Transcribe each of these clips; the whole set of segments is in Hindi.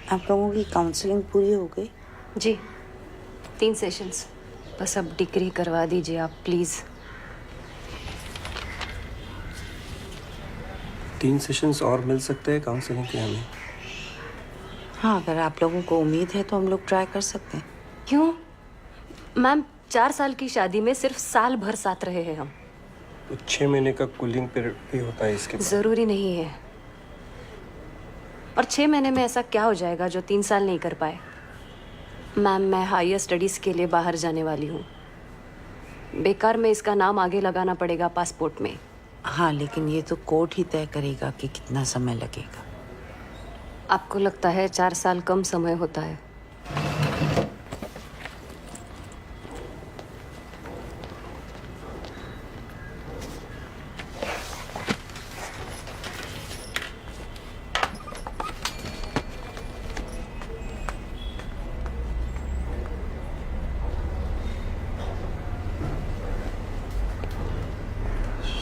आप लोगों की काउंसलिंग पूरी हो गई? जी 3 सेशंस, बस अब डिग्री करवा दीजिए आप प्लीज़। 3 सेशंस और मिल सकते हैं काउंसलिंग के हमें। हाँ, अगर आप लोगों को उम्मीद है तो हम लोग ट्राई कर सकते हैं। क्यों मैम, 4 साल की शादी में सिर्फ साल भर साथ रहे हैं हम। तो 6 महीने का कूलिंग पीरियड भी होता है इसके बाद। जरूरी नहीं है। और 6 महीने में ऐसा क्या हो जाएगा जो 3 साल नहीं कर पाए? मैम, मैं हायर स्टडीज के लिए बाहर जाने वाली हूँ। बेकार में इसका नाम आगे लगाना पड़ेगा पासपोर्ट में। हाँ, लेकिन ये तो कोर्ट ही तय करेगा कि कितना समय लगेगा। आपको लगता है 4 साल कम समय होता है?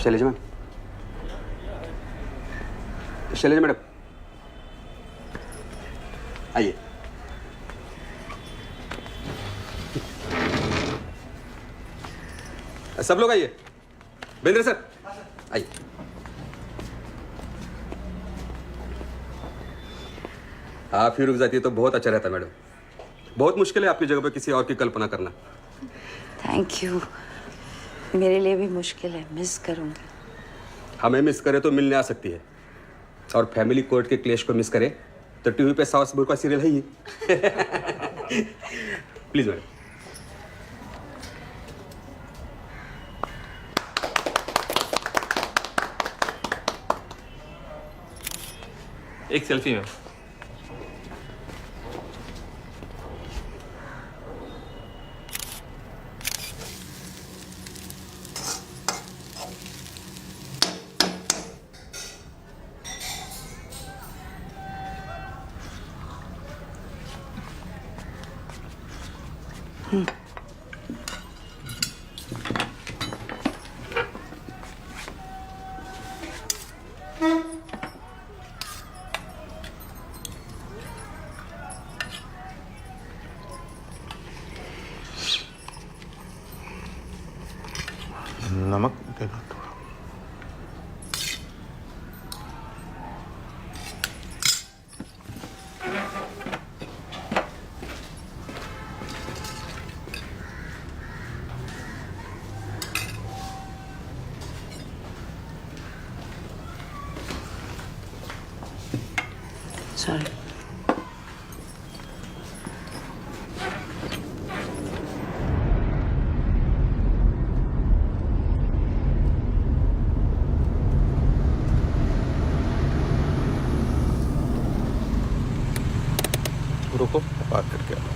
शैलेजा मैम, शैलेजा मैडम आइए। सब लोग आइए। बेंद्र सर आइए। आप ही रुक जाती है तो बहुत अच्छा रहता मैडम। बहुत मुश्किल है आपकी जगह पे किसी और की कल्पना करना। Thank you. मेरे लिए भी मुश्किल है, मिस करूंगी। हमें मिस करे तो मिलने आ सकती है, और फैमिली कोर्ट के क्लेश को मिस करे तो टीवी पे सास बहू का सीरियल है ही। Please madam. एक सेल्फी में। नमक देना थोड़ा। सॉरी। रुको, बात करके आ रहा हूं।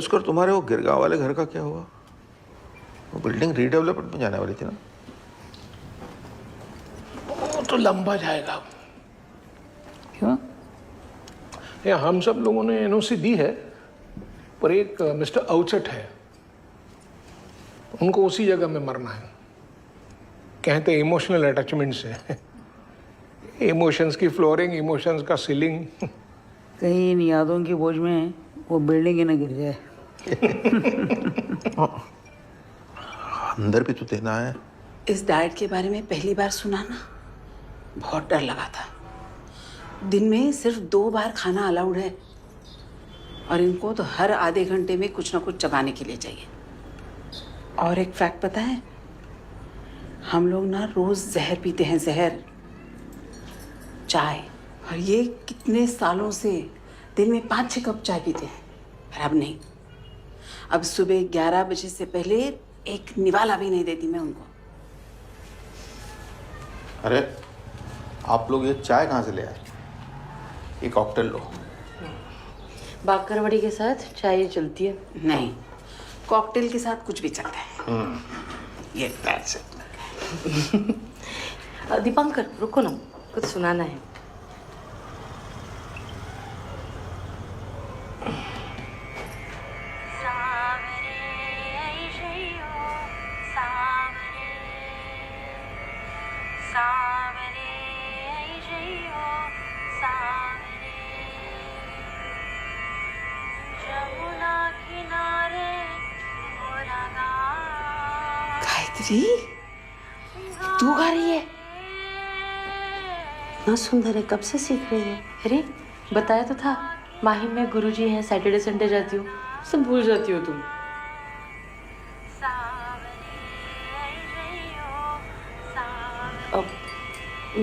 कर तुम्हारे वो गिरगांव वाले घर का क्या हुआ? वो बिल्डिंग रीडेवलपमेंट में जाने वाली थी ना? वो तो लंबा जाएगा। क्यों? या हम सब लोगों ने एनओसी दी है, पर एक मिस्टर अवचट है, उनको उसी जगह में मरना है। कहते इमोशनल अटैचमेंट से। इमोशंस की फ्लोरिंग, इमोशंस का सीलिंग। कहीं इन यादों की बोझ में वो बिल्डिंग ही ना गिर जाए। अंदर भी तो देना है। इस डाइट के बारे में पहली बार सुना ना, बहुत डर लगा था। दिन में सिर्फ 2 बार खाना अलाउड है, और इनको तो हर आधे घंटे में कुछ ना कुछ चबाने के लिए चाहिए। और एक फैक्ट पता है, हम लोग ना रोज जहर पीते हैं, जहर, चाय। और ये कितने सालों से दिन में 5-6 कप चाय पीते हैं, पर अब नहीं। अब सुबह 11 बजे से पहले एक निवाला भी नहीं देती मैं उनको। अरे आप लोग ये चाय कहाँ से ले आए? ये कॉकटेल लो। बाकरवड़ी के साथ चाय चलती है? नहीं, कॉकटेल के साथ कुछ भी चलता है। ये दीपांकर रुको ना, कुछ सुनाना है। गायत्री, तू गा रही है? इतना सुंदर है, कब से सीख रही है? अरे बताया तो था, माहिम में गुरुजी हैं, सैटरडे संडे जाती हूँ, सब भूल जाती हो तुम।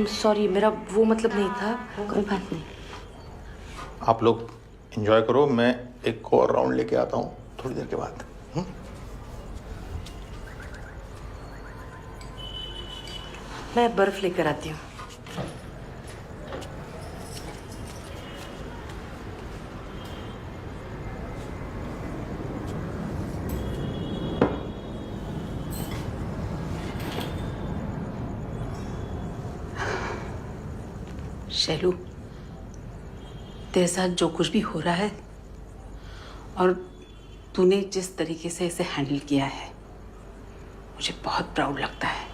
सॉरी, मेरा वो मतलब नहीं था, कोई बात नहीं। आप लोग एंजॉय करो, मैं एक और राउंड लेके आता हूँ थोड़ी देर के बाद। मैं बर्फ लेकर आती हूँ। शैलू, तेरे साथ जो कुछ भी हो रहा है और तूने जिस तरीके से इसे हैंडल किया है, मुझे बहुत प्राउड लगता है।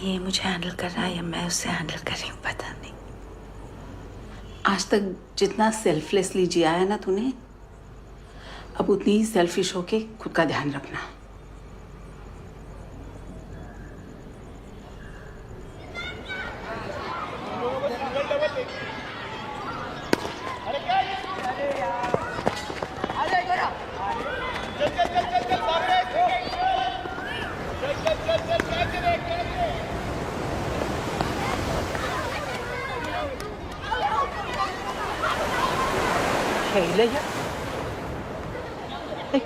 ये मुझे हैंडल कर रहा है या मैं उससे हैंडल कर रही हूँ, पता नहीं। आज तक जितना सेल्फलेसली जिया है ना तूने, अब उतनी ही सेल्फिश होके खुद का ध्यान रखना।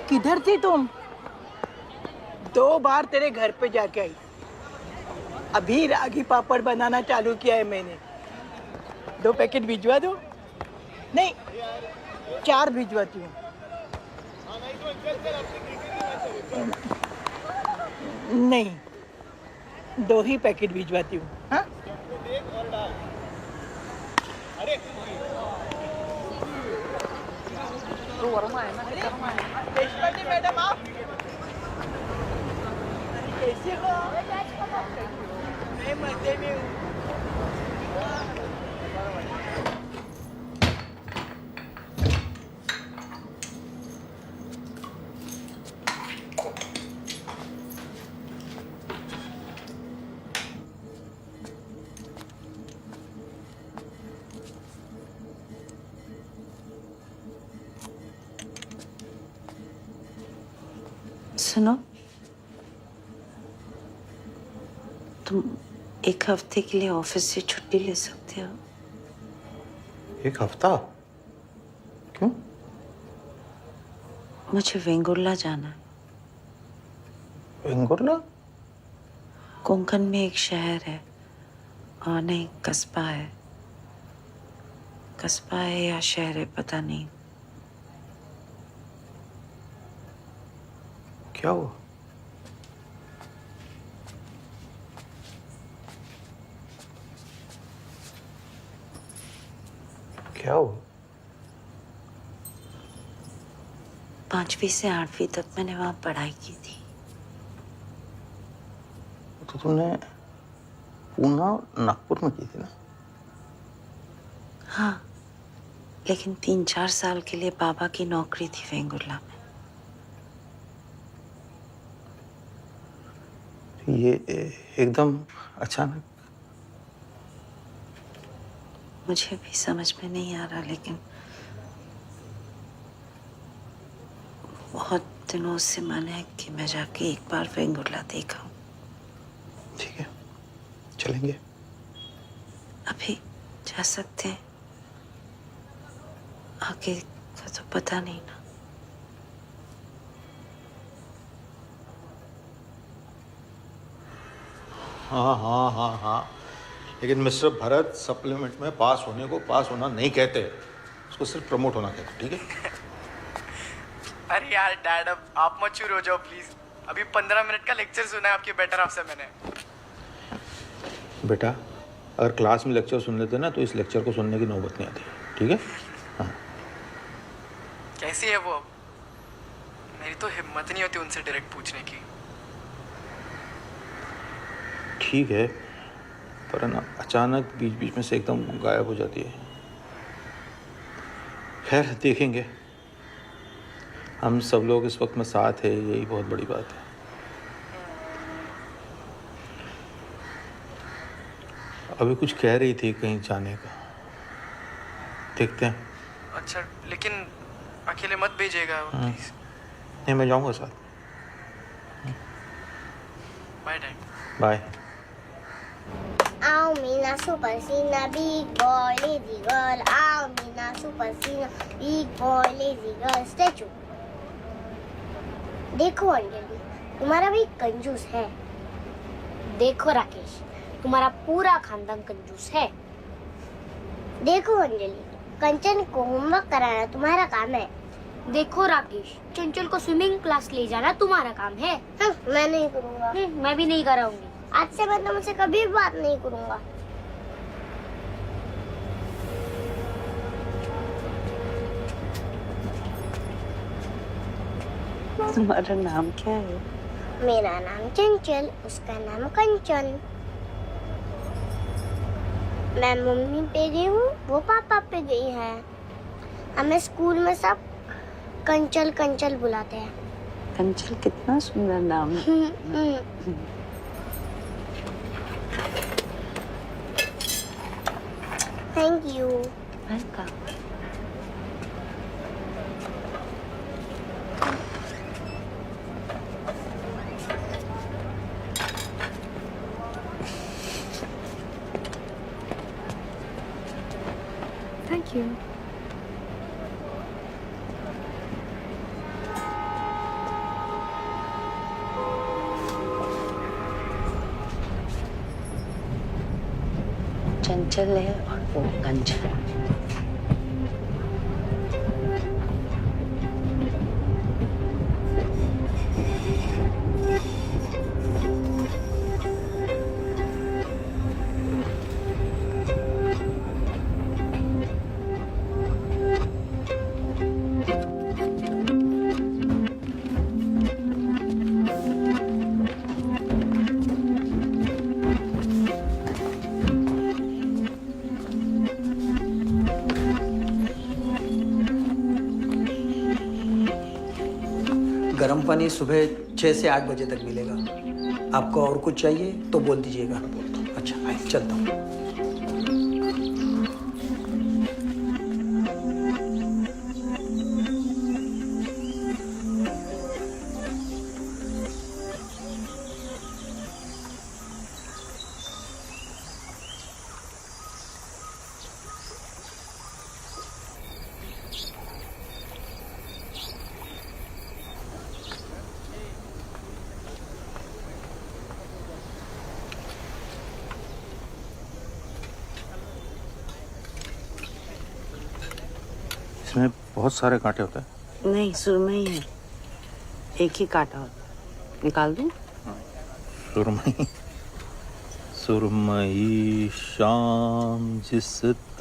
किधर थी तुम? 2 बार तेरे घर पे जाके आई। अभी रागी पापड़ बनाना चालू किया है मैंने। 2 पैकेट भिजवा दो? नहीं, 4 भिजवाती हूँ। नहीं, 2 ही पैकेट भिजवाती हूँ। हाँ? देशपांडे मैडम, आप कैसे हो? मैं मजे में हूँ। सुनो, तुम 1 हफ्ते के लिए ऑफिस से छुट्टी ले सकते हो। 1 हफ्ता? क्यों? मुझे वेंगुर्ला जाना है। वेंगुर्ला? कोंकण में एक शहर है, और नहीं, कस्बा है। कस्बा है या शहर है, पता नहीं। क्या हुआ? क्या हुआ? 5वीं से 8वीं तक मैंने वहां पढ़ाई की थी। तो तुमने पूना और नागपुर में की थी ना? हाँ, लेकिन 3-4 साल के लिए बाबा की नौकरी थी वेंगुर्ला में। ये एकदम अचानक? मुझे भी समझ में नहीं आ रहा, लेकिन बहुत दिनों से मन है कि मैं जाके एक बार वेंगुर्ला देखा। ठीक है, चलेंगे। अभी जा सकते हैं, आगे का तो पता नहीं ना। हाँ हाँ हाँ हाँ, लेकिन मिस्टर भरत, सप्लीमेंट में पास होने को पास होना नहीं कहते, उसको सिर्फ प्रमोट होना कहते, ठीक है? अरे यार डैड, अब आप मत चूर हो जाओ प्लीज। अभी 15 मिनट का लेक्चर सुना है आपके बेटर हाफ से मैंने। बेटा, अगर क्लास में लेक्चर सुन लेते ना तो इस लेक्चर को सुनने की नौबत नहीं आती, ठीक है? हाँ। कैसी है वो? मेरी तो हिम्मत नहीं होती उनसे डायरेक्ट पूछने की। ठीक है, पर ना अचानक बीच बीच में से एकदम गायब हो जाती है। खैर देखेंगे, हम सब लोग इस वक्त में साथ है, यही बहुत बड़ी बात है। अभी कुछ कह रही थी कहीं जाने का, देखते हैं। अच्छा, लेकिन अकेले मत भेजिएगा प्लीज। नहीं, मैं जाऊंगा साथ। Bye time. Bye. Ow, Mina Super Sina, big boy, lazy girl. Ow, Mina Super Sina, big boy, lazy girl. Statue. देखो अंजलि, तुम्हारा भी कंजूस है। देखो राकेश, तुम्हारा पूरा खानदान कंजूस है। देखो अंजलि, कंचन को होमवर्क कराना तुम्हारा काम है। देखो राकेश, चंचल को स्विमिंग क्लास ले जाना तुम्हारा काम है। मैं नहीं करूँगा। मैं भी नहीं कराऊंगी। आज से मैं तुमसे कभी भी बात नहीं करूँगा। तुम्हारा नाम क्या है? मेरा नाम चंचल, उसका नाम कंचन। मैं मम्मी पे गई हूँ, वो पापा पे गई है। हमें स्कूल में सब कंचल कंचल बुलाते हैं। कंचल कितना सुंदर नाम है। Thank you. Welcome. Thank you. चंचल है और वो कंचन। गर्म पानी सुबह 6 से 8 बजे तक मिलेगा। आपको और कुछ चाहिए तो बोल दीजिएगा। अच्छा, मैं चलता हूँ। इसमें बहुत सारे कांटे होते हैं। नहीं, सुरमई है, एक ही कांटा होता है। निकाल दूं? सुरमई, सुरमई शाम जिस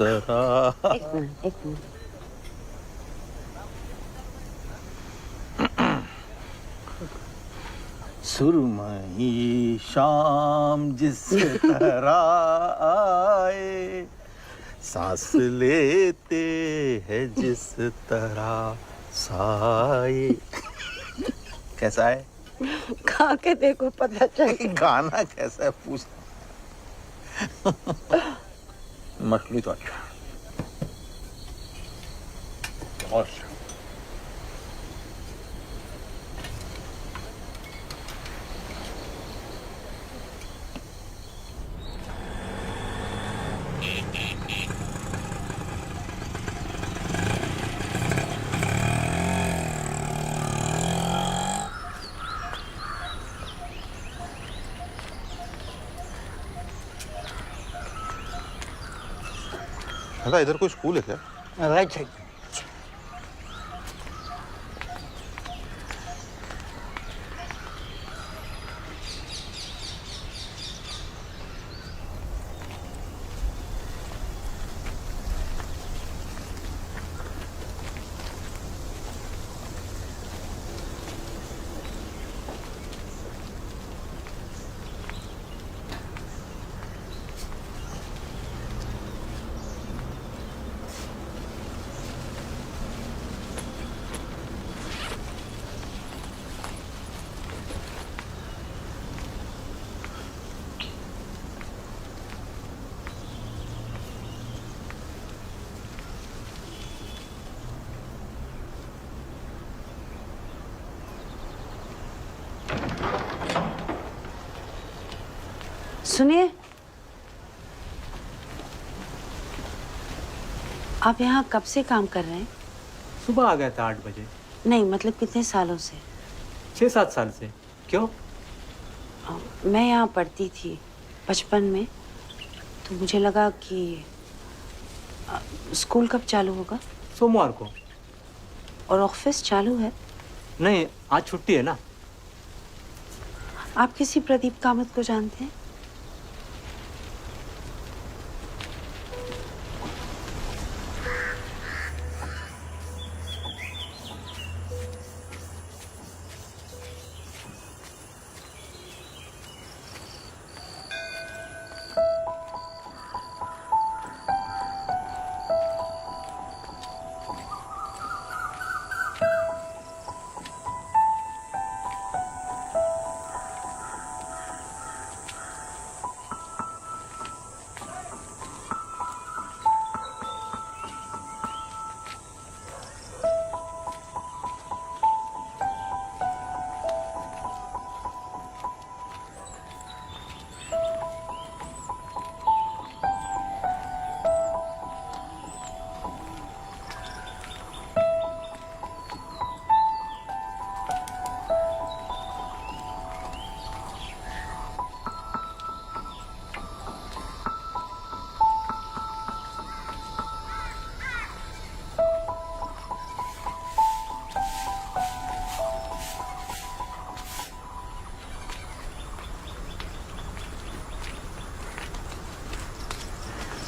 तरह। एक मिनट, एक मिनट। सुरमई शाम जिस तरह आए, सांस लेते हैं जिस तरह साए। कैसा है? खा के देखो, पता चले। गाना कैसा है पूछ। मछली तो अच्छा, बहुत अच्छा। दादा, इधर कोई स्कूल है क्या? Right side. सुनिए, आप यहाँ कब से काम कर रहे हैं? सुबह आ गया था 8 बजे। नहीं, मतलब कितने सालों से? 6-7 साल से। क्यों? मैं यहाँ पढ़ती थी बचपन में, तो मुझे लगा कि स्कूल कब चालू होगा। सोमवार को। और ऑफिस चालू है? नहीं, आज छुट्टी है ना। आप किसी प्रदीप कामत को जानते हैं?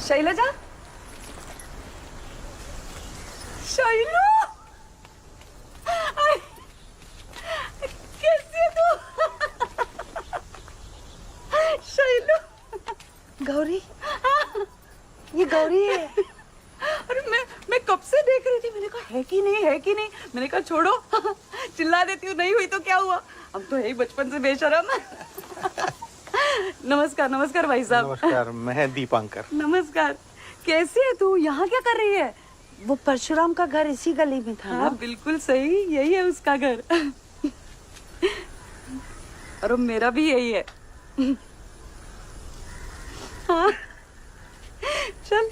शैलजा, शैलू, कैसी है तू? शैलू, गौरी, ये गौरी है। अरे मैं कब से देख रही थी, मैंने कहा है कि नहीं, है कि नहीं। मैंने कहा छोड़ो, चिल्ला देती हूँ, नहीं हुई तो क्या हुआ, हम तो है ही बचपन से बेशरम। नमस्कार, नमस्कार भाई साहब। नमस्कार, मैं दीपांकर। नमस्कार, कैसी है तू, यहाँ क्या कर रही है? वो परशुराम का घर इसी गली में था। हाँ बिल्कुल सही, यही है उसका घर। और मेरा भी यही है। हाँ चल,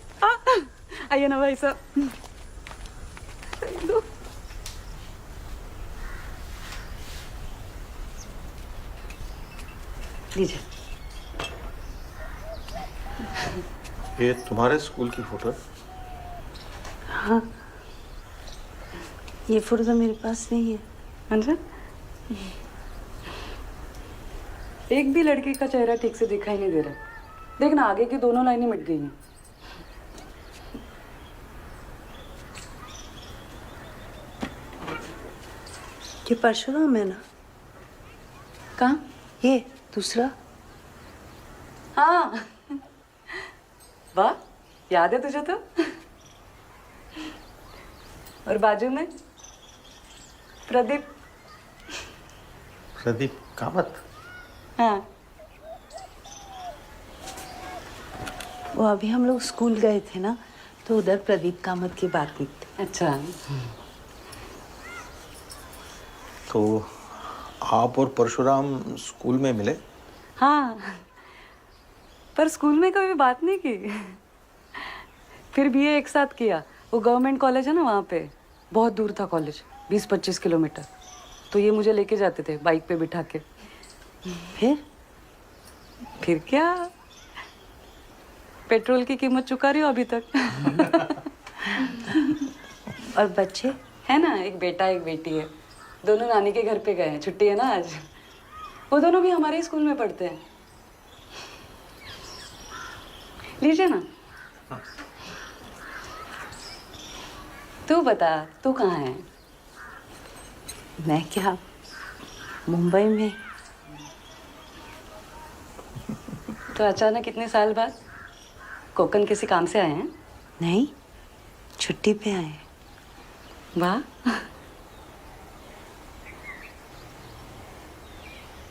आइए ना भाई साहब। लीजिए। ये तुम्हारे स्कूल की फोटो है? हाँ, ये फोटो तो मेरे पास नहीं है। अच्छा, एक भी लड़की का चेहरा ठीक से दिखाई नहीं दे रहा। देखना, आगे की दोनों लाइनें मिट गई हैं। ये परशुराम है ना? कहाँ? ये दूसरा। हाँ, वाह, याद है तुझे तो। और बाजू में प्रदीप। प्रदीप कामत? हाँ, वो अभी हम लोग स्कूल गए थे ना, तो उधर प्रदीप कामत की बात हुई थी। अच्छा। तो आप और परशुराम स्कूल में मिले? हाँ, पर स्कूल में कभी बात नहीं की। फिर बीए एक साथ किया। वो गवर्नमेंट कॉलेज है ना, वहाँ पे बहुत दूर था कॉलेज, 20-25 किलोमीटर। तो ये मुझे लेके जाते थे बाइक पे बिठा के। फिर क्या, पेट्रोल की कीमत चुका रही हो अभी तक। और बच्चे है ना, एक बेटा एक बेटी है। दोनों नानी के घर पे गए हैं, छुट्टी है ना आज। वो दोनों भी हमारे ही स्कूल में पढ़ते हैं। लीजिए ना। तू बता, तू कहाँ है? मैं क्या, मुंबई में। तो अचानक इतने साल बाद कोकन किसी काम से आए हैं? नहीं, छुट्टी पे आए। वाह।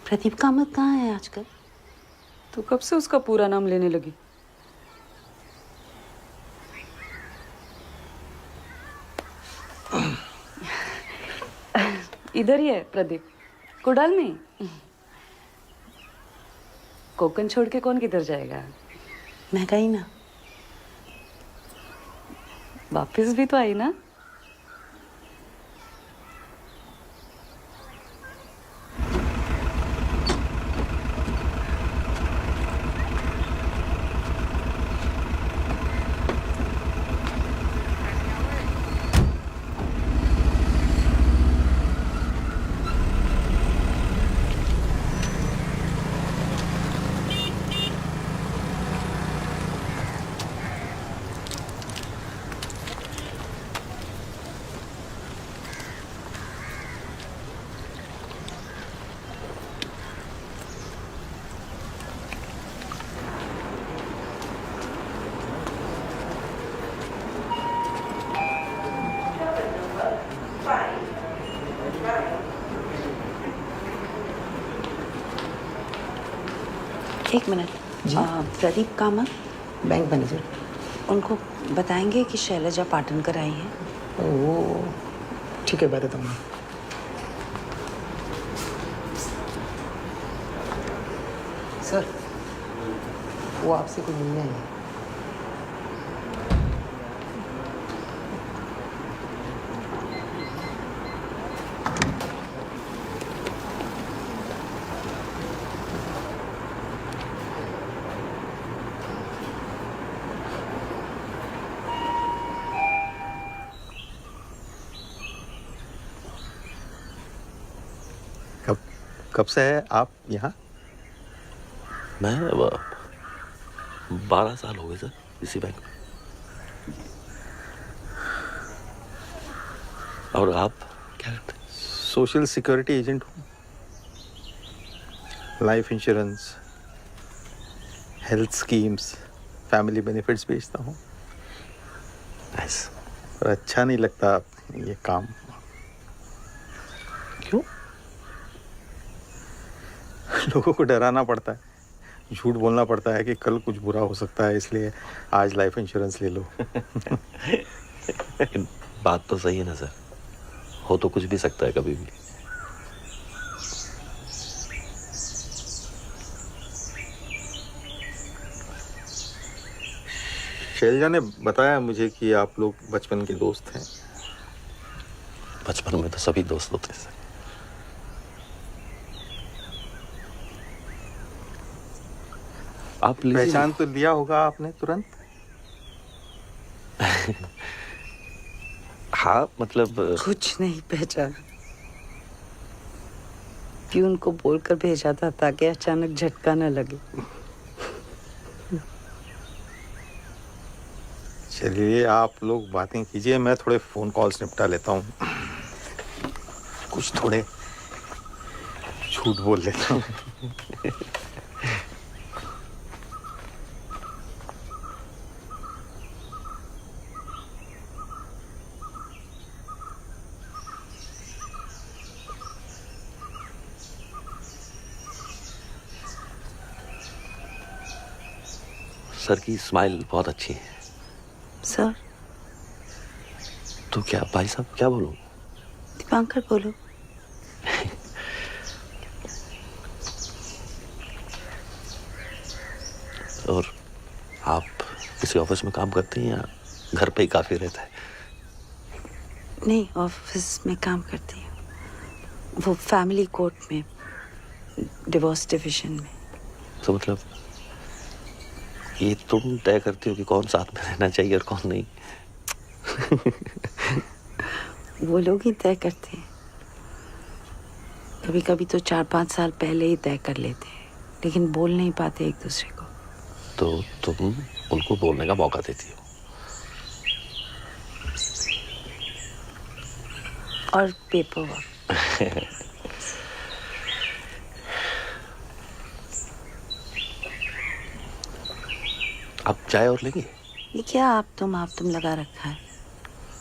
प्रदीप कामत कहाँ है आजकल? तू कब से उसका पूरा नाम लेने लगी? इधर ही है प्रदीप, कुडाल में। कोकण छोड़ के कौन किधर जाएगा? मैं गई ना। वापस भी तो आई ना। एक minute. Pradeep Kamat, bank manager. उनको बताएंगे कि शैलजा पाटनकर आई हैं। वो ठीक है, बताता हूँ। सर, वो आपसे कोई मिलने आई है। कब से है आप यहाँ? मैं 12 साल हो गए सर इसी बैंक में। और आप क्या करते हैं? सोशल सिक्योरिटी एजेंट हूँ। Life insurance, health schemes, family benefits बेचता हूँ। पर अच्छा नहीं लगता ये काम। क्यों? लोगों को डराना पड़ता है, झूठ बोलना पड़ता है कि कल कुछ बुरा हो सकता है, इसलिए आज लाइफ इंश्योरेंस ले लो। बात तो सही है ना सर, हो तो कुछ भी सकता है कभी भी। शैलजा ने बताया मुझे कि आप लोग बचपन के दोस्त हैं। बचपन में तो सभी दोस्त होते हैं सर। आप पहचान तो लिया होगा आपने तुरंत? हाँ, मतलब कुछ नहीं पहचाना। प्यून को बोलकर भेजा था ताकि अचानक झटका न लगे। चलिए आप लोग बातें कीजिए, मैं थोड़े फोन कॉल्स निपटा लेता हूँ। कुछ थोड़े झूठ बोल लेता हूँ। सर की स्माइल बहुत अच्छी है। सर? तो क्या भाई साहब क्या बोलूं? दीपांकर बोलो। और आप किसी ऑफिस में काम करती हैं या घर पे ही काफी रहता है? नहीं, ऑफिस में काम करती हूँ। वो फैमिली कोर्ट में, डिवोर्स डिवीजन में। तो मतलब ये तुम तय करती हो कि कौन साथ में रहना चाहिए और कौन नहीं? वो लोग ही तय करते हैं। कभी कभी तो 4-5 साल पहले ही तय कर लेते हैं, लेकिन बोल नहीं पाते एक दूसरे को। तो तुम उनको बोलने का मौका देती हो? और पेपर वर्क। आप चाय और लेंगे? ये क्या आप तुम लगा रखा है?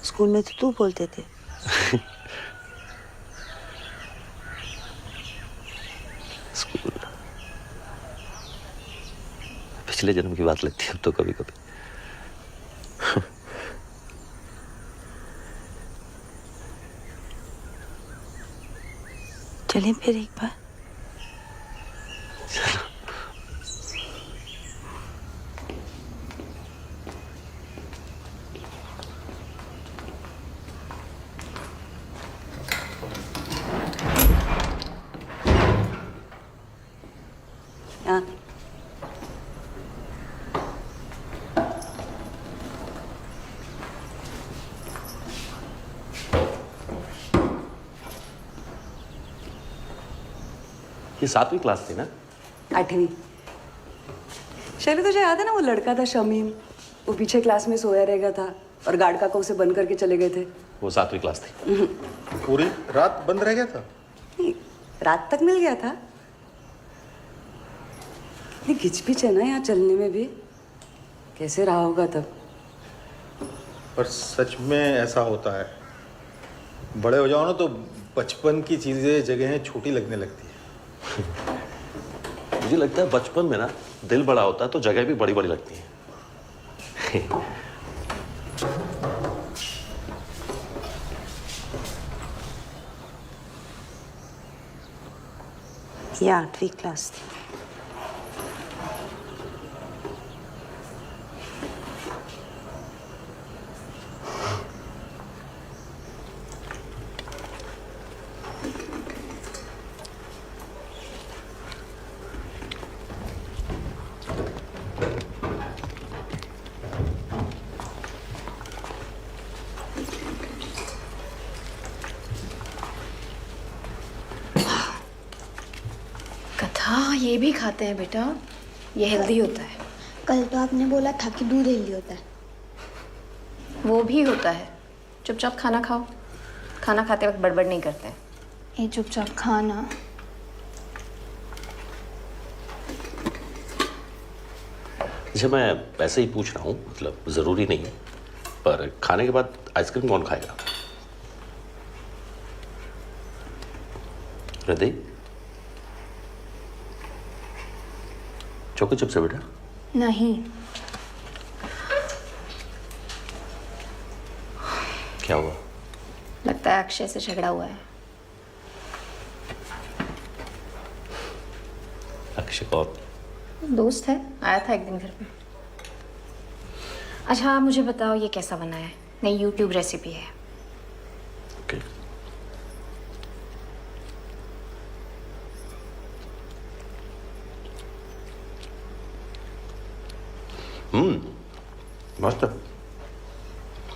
स्कूल में तो तू बोलते थे। स्कूल पिछले जन्म की बात लगती है अब तो कभी कभी। चलें फिर एक बार। हाँ। ये 7वीं क्लास थी ना? 8वीं। शैली, तुझे याद है ना वो लड़का था शमीम, वो पीछे क्लास में सोया रह गया था और गार्ड काका उसे बंद करके चले गए थे। वो 7वीं क्लास थी। पूरी रात बंद रह गया था? नहीं, रात तक मिल गया था। नहीं, घिचपिच है ना यहाँ चलने में भी, कैसे रहा होगा तब। पर सच में ऐसा होता है, बड़े हो जाओ ना तो बचपन की चीजें जगहें छोटी लगने लगती है। मुझे लगता है बचपन में ना दिल बड़ा होता है तो जगह भी बड़ी बड़ी लगती है। ये 8वीं क्लास थी। कथा ये भी खाते हैं बेटा, ये हेल्दी होता है। कल तो आपने बोला था कि दूध हेल्दी होता है। वो भी होता है। चुपचाप खाना खाओ, खाना खाते वक्त बड़बड़ नहीं करते हैं। ये चुपचाप खाना। अच्छा, मैं वैसे ही पूछ रहा हूँ, मतलब ज़रूरी नहीं है, पर खाने के बाद आइसक्रीम कौन खाएगा? हृदय, चौकी चिप्स है बेटा? नहीं। क्या हुआ? लगता है अक्षय से झगड़ा हुआ है। अक्षय कौन? दोस्त है, आया था एक दिन घर पे। अच्छा, आप मुझे बताओ ये कैसा बना है? नई YouTube रेसिपी है। ओके। मस्त है।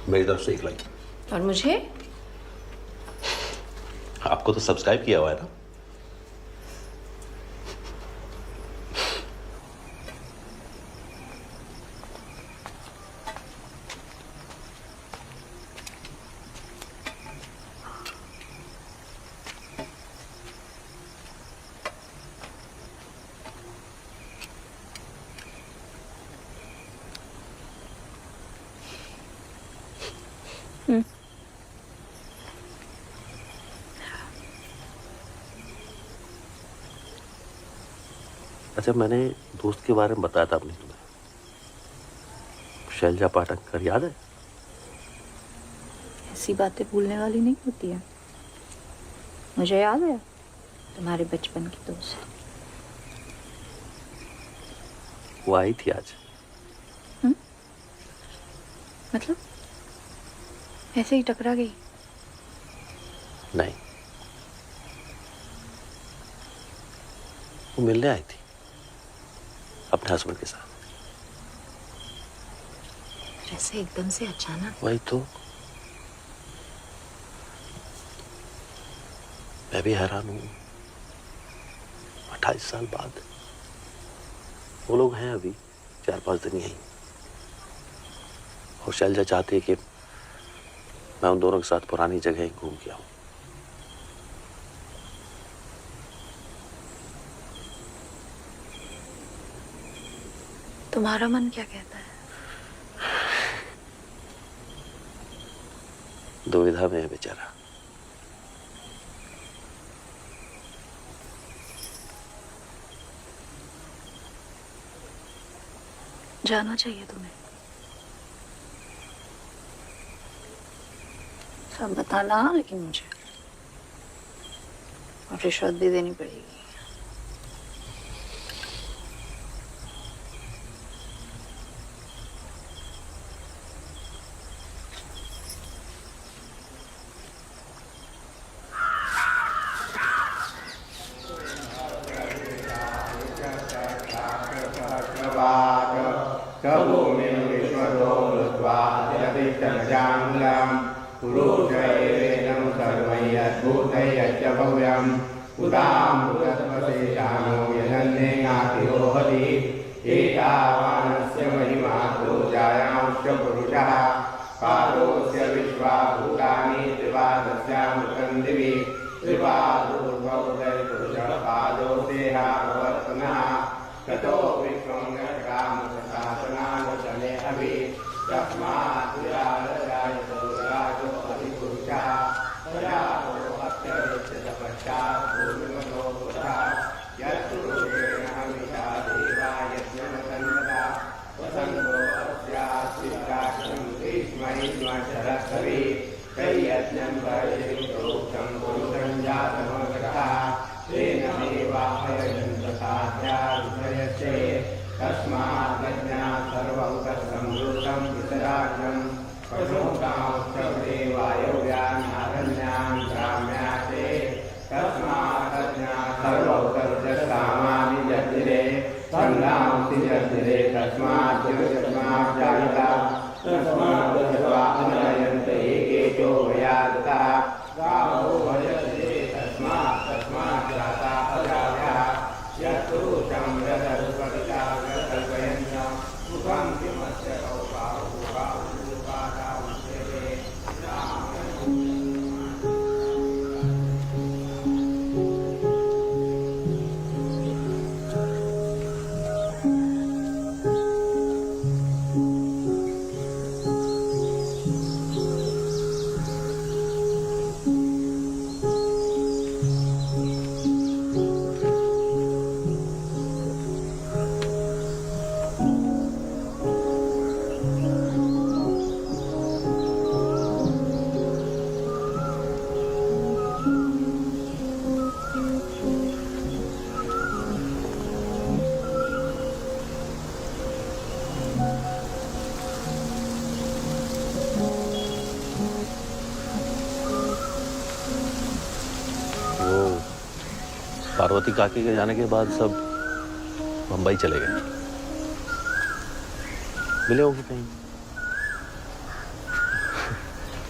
मेरी तरफ से एक लाइक। और मुझे? आपको तो सब्सक्राइब किया हुआ है ना? अच्छा, मैंने दोस्त के बारे में बताया था अपने तुम्हें, शैलजा पाठक, याद है? ऐसी बातें भूलने वाली नहीं होती है। मुझे याद है, तुम्हारे बचपन की दोस्त। वो आई थी आज। मतलब ऐसे ही टकरा गई? नहीं, वो मिलने आई थी अपने हस्बैंड के साथ। जैसे एकदम से अचानक। वही तो, मैं भी हैरान हूं। 28 साल बाद वो लोग हैं अभी 4-5 दिन यहीं, और शैलजा चाहती है कि मैं उन दोनों के साथ पुरानी जगह घूम के आऊं। तुम्हारा मन क्या कहता है? दुविधा में है बेचारा। जाना चाहिए तुम्हें। सब बताना, लेकिन मुझे और रिश्वत भी देनी पड़ेगी। एतावानस्य महिमा तो जायांश्च पुरुषः पादोस्य विश्वाभूतानि त्रिपादस्यामृतं दिवि त्रिपादोर्भवोदय पुरुषः पादो देहावर्तनः ततो विश्वं यत्कामशासनानुचले अभि तस्मात् विराजो विराजो अधिपुरुषः प्रजातो अत्यरिच्यत पश्चात् भूमिमतो पुरः यत्पुरुषेण हविषा देवा यज्ञमतन्वता वसन्तो अस्यास्तिष्ठाक्षं ग्रीष्मैष्मशरत्सवि तैयज्ञं परशिं प्रोक्तं पुरुषं जातमग्रः तेन देवाहयजन्त साध्यारुषयस्य तस्मात् यज्ञात् सर्वं तत्संवृतं पितराज्ञं पशूकांश्च वायव्यान् ग्राम्याते तस्मात् अज्ञात् सर्वौतर्जसामानि जज्ञिरे संगांसि जज्ञिरे तस्मात् जगस्मात् जायता तस्मात् दशवा अनयन्त एकेचो वयादता गावो भजते तस्मात् जाता अजाया यत्पुरुषं यदनुपरिता कल्पयन्तं मुखं किमस्य पार्वती काकी के जाने के बाद सब मुंबई चले गए। मिले होंगे कहीं।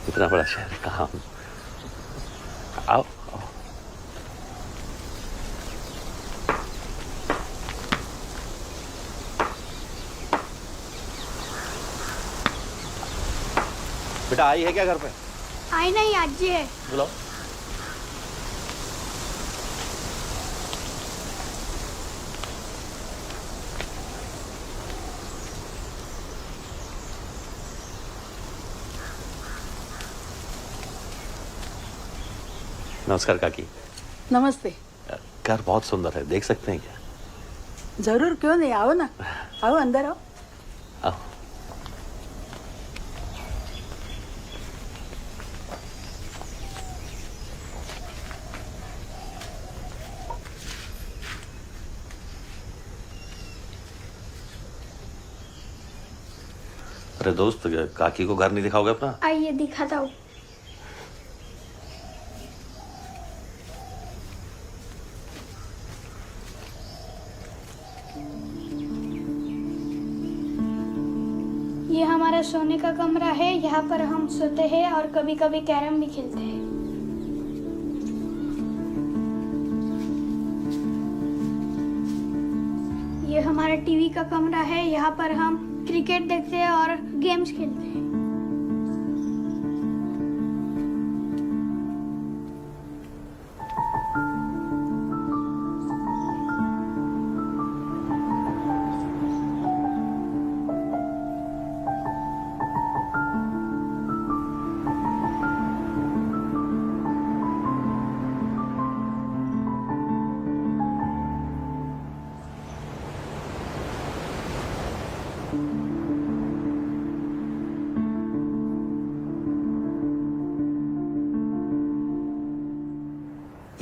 इतना बड़ा शहर कहाँ। आओ आओ। बेटा आई है क्या घर पे? आई नहीं, आज जी है। बुलाओ। नमस्कार काकी। नमस्ते। घर बहुत सुंदर है, देख सकते हैं क्या? जरूर, क्यों नहीं, आओ ना, आओ अंदर आओ। आओ। अरे दोस्त, काकी को घर नहीं दिखाओगे अपना? आइए दिखाता हूँ। ये हमारा सोने का कमरा है, यहाँ पर हम सोते हैं और कभी कभी कैरम भी खेलते हैं। ये हमारा टीवी का कमरा है, यहाँ पर हम क्रिकेट देखते हैं और गेम्स खेलते हैं।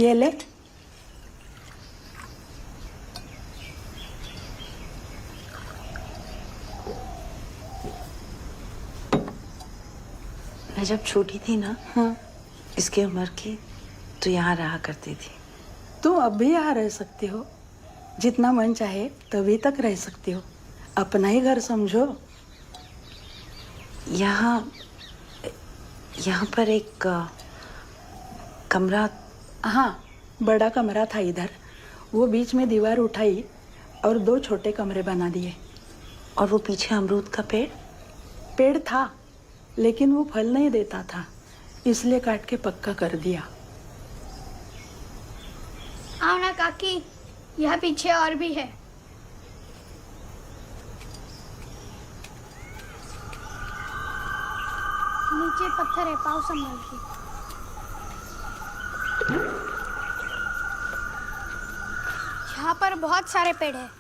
ये ले। मैं जब छोटी थी ना, इसकी उम्र की, तो यहाँ रहा करती थी। तुम अब भी यहाँ रह सकती हो। जितना मन चाहे तभी तक रह सकती हो, अपना ही घर समझो। यहाँ पर एक कमरा। हाँ, बड़ा कमरा था इधर, वो बीच में दीवार उठाई और 2 छोटे कमरे बना दिए। और वो पीछे अमरूद का पेड़ था, लेकिन वो फल नहीं देता था, इसलिए काट के पक्का कर दिया। आओ ना काकी, यहाँ पीछे और भी है। नीचे पत्थर है, पाँव संभाल के। यहाँ पर बहुत सारे पेड़ हैं।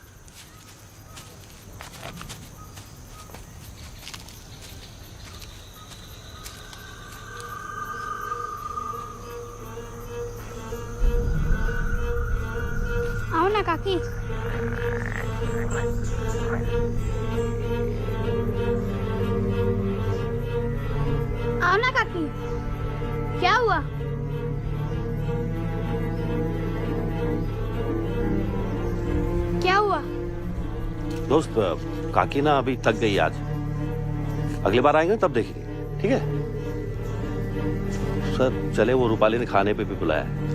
आओ ना काकी। आओ ना काकी। क्या हुआ? क्या हुआ? दोस्त, काकी ना अभी थक गई आज। अगली बार आएंगे तब देखेंगे, ठीक है? सर चले, वो रूपाली ने खाने पे भी बुलाया है।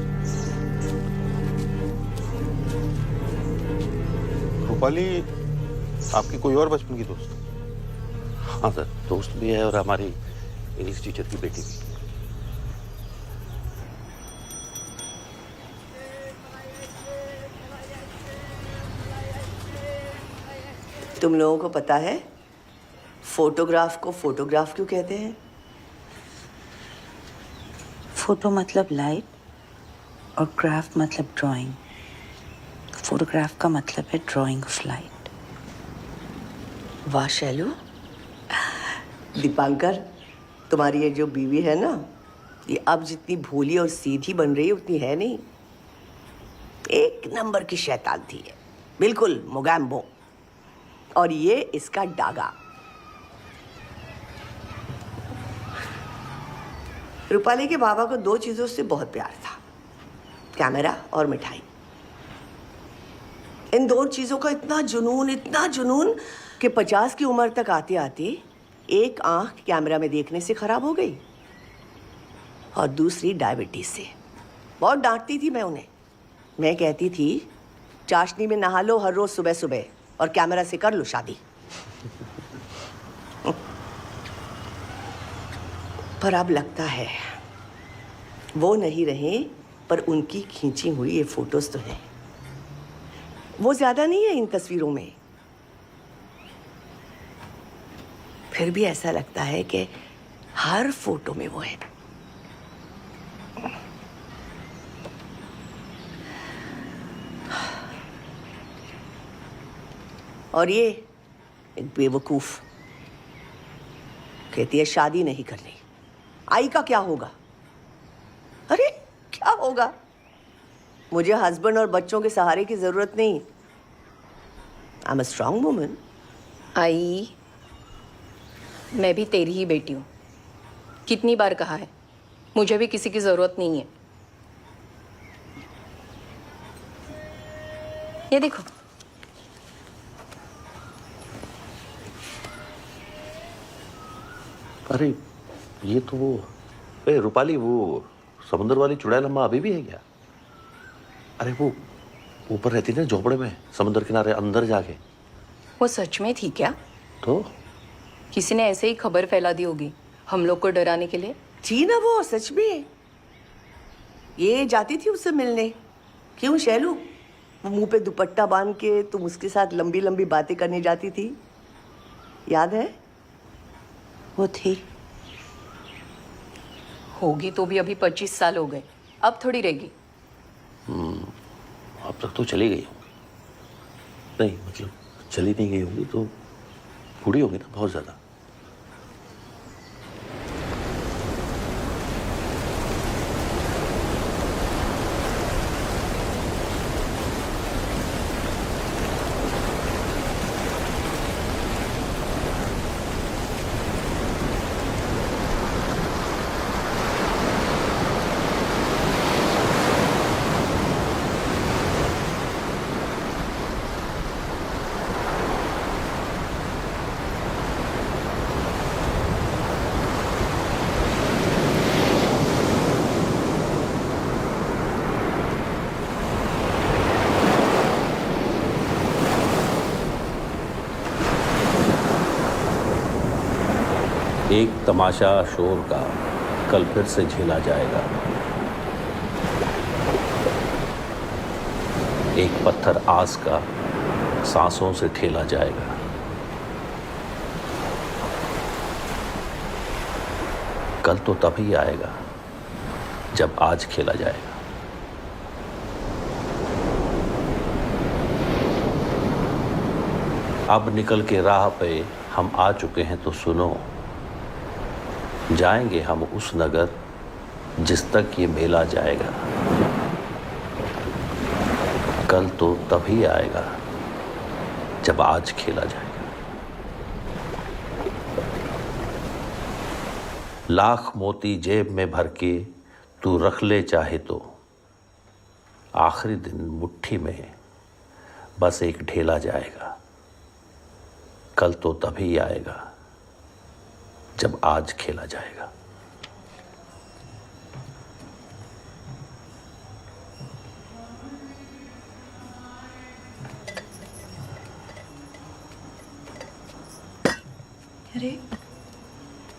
रूपाली आपकी कोई और बचपन की दोस्त? हाँ सर, दोस्त भी है और हमारी इंग्लिश टीचर की बेटी भी। तुम लोगों को पता है फोटोग्राफ को फोटोग्राफ क्यों कहते हैं? फोटो मतलब लाइट और ग्राफ मतलब ड्राइंग। फोटोग्राफ का मतलब है ड्राइंग ऑफ लाइट। वाह शैलू, दीपांकर, तुम्हारी ये जो बीवी है ना, ये अब जितनी भोली और सीधी बन रही है उतनी है नहीं। एक नंबर की शैतान थी ये, बिल्कुल मोगैम्बो। और ये इसका डागा। रूपाली के बाबा को 2 चीजों से बहुत प्यार था, कैमरा और मिठाई। इन 2 चीजों का इतना जुनून कि 50 की उम्र तक आते आते एक आंख कैमरा में देखने से खराब हो गई और दूसरी डायबिटीज से। बहुत डांटती थी मैं उन्हें। मैं कहती थी चाशनी में नहा लो हर रोज सुबह सुबह और कैमरा से कर लो शादी। पर अब लगता है वो नहीं रहे, पर उनकी खींची हुई ये फोटोज तो है। वो ज्यादा नहीं है इन तस्वीरों में, फिर भी ऐसा लगता है कि हर फोटो में वो है। और ये एक बेवकूफ कहती है शादी नहीं करनी। आई का क्या होगा? अरे क्या होगा? मुझे हस्बैंड और बच्चों के सहारे की जरूरत नहीं। I am a strong woman. I, मैं भी तेरी ही बेटी हूँ। कितनी बार कहा है, मुझे भी किसी की जरूरत नहीं है। ये देखो, अरे ये तो वो, रूपाली, वो समुद्र वाली चुड़ैल अम्मा अभी भी है क्या? अरे वो ऊपर रहती ना झोपड़े में, समुद्र किनारे अंदर जाके। वो सच में थी क्या? तो किसी ने ऐसे ही खबर फैला दी होगी हम लोग को डराने के लिए। थी ना वो सच में। ये जाती थी उससे मिलने। क्यों शैलू? वो मुंह पे दुपट्टा बांध के तुम उसके साथ लंबी लंबी बातें करने जाती थी, याद है? वो थी। होगी तो भी अभी 25 साल हो गए, अब थोड़ी रहेगी। अब तक तो चली गई होगी। नहीं मतलब चली नहीं गई होगी तो बूढ़ी होगी ना बहुत ज्यादा। एक तमाशा शोर का कल फिर से झेला जाएगा। एक पत्थर आस का सांसों से ठेला जाएगा। कल तो तभी आएगा जब आज खेला जाएगा। अब निकल के राह पे हम आ चुके हैं तो सुनो, जाएंगे हम उस नगर जिस तक ये मेला जाएगा। कल तो तभी आएगा जब आज खेला जाएगा। लाख मोती जेब में भर के तू रख ले चाहे तो, आखिरी दिन मुट्ठी में बस एक ढेला जाएगा। कल तो तभी आएगा जब आज खेला जाएगा। अरे,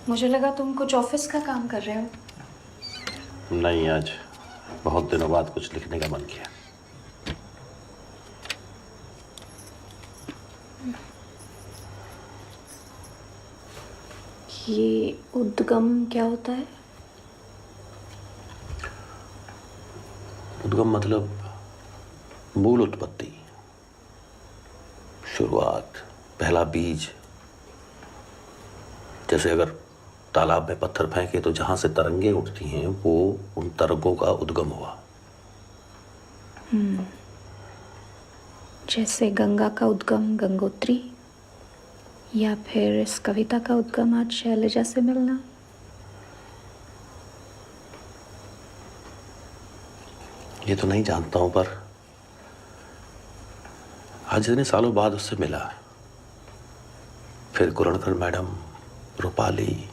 मुझे लगा तुम कुछ ऑफिस का काम कर रहे हो। नहीं, आज बहुत दिनों बाद कुछ लिखने का मन किया। ये उद्गम क्या होता है? उद्गम मतलब मूल उत्पत्ति, शुरुआत, पहला बीज। जैसे अगर तालाब में पत्थर फेंके तो जहां से तरंगे उठती हैं वो उन तरंगों का उद्गम हुआ। जैसे गंगा का उद्गम गंगोत्री, या फिर इस कविता का उद्गम आज शैलजा से मिलना। ये तो नहीं जानता हूं, पर आज इतने सालों बाद उससे मिला। फिर कुरणकर मैडम, रूपाली,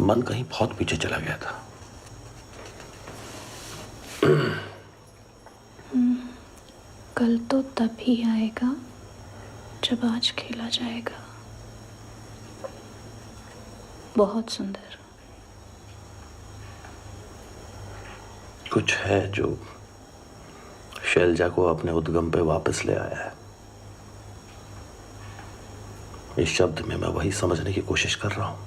मन कहीं बहुत पीछे चला गया था। कल तो तभी आएगा जब आज खेला जाएगा। बहुत सुंदर। कुछ है जो शैलजा को अपने उद्गम पे वापस ले आया है। इस शब्द में मैं वही समझने की कोशिश कर रहा हूं।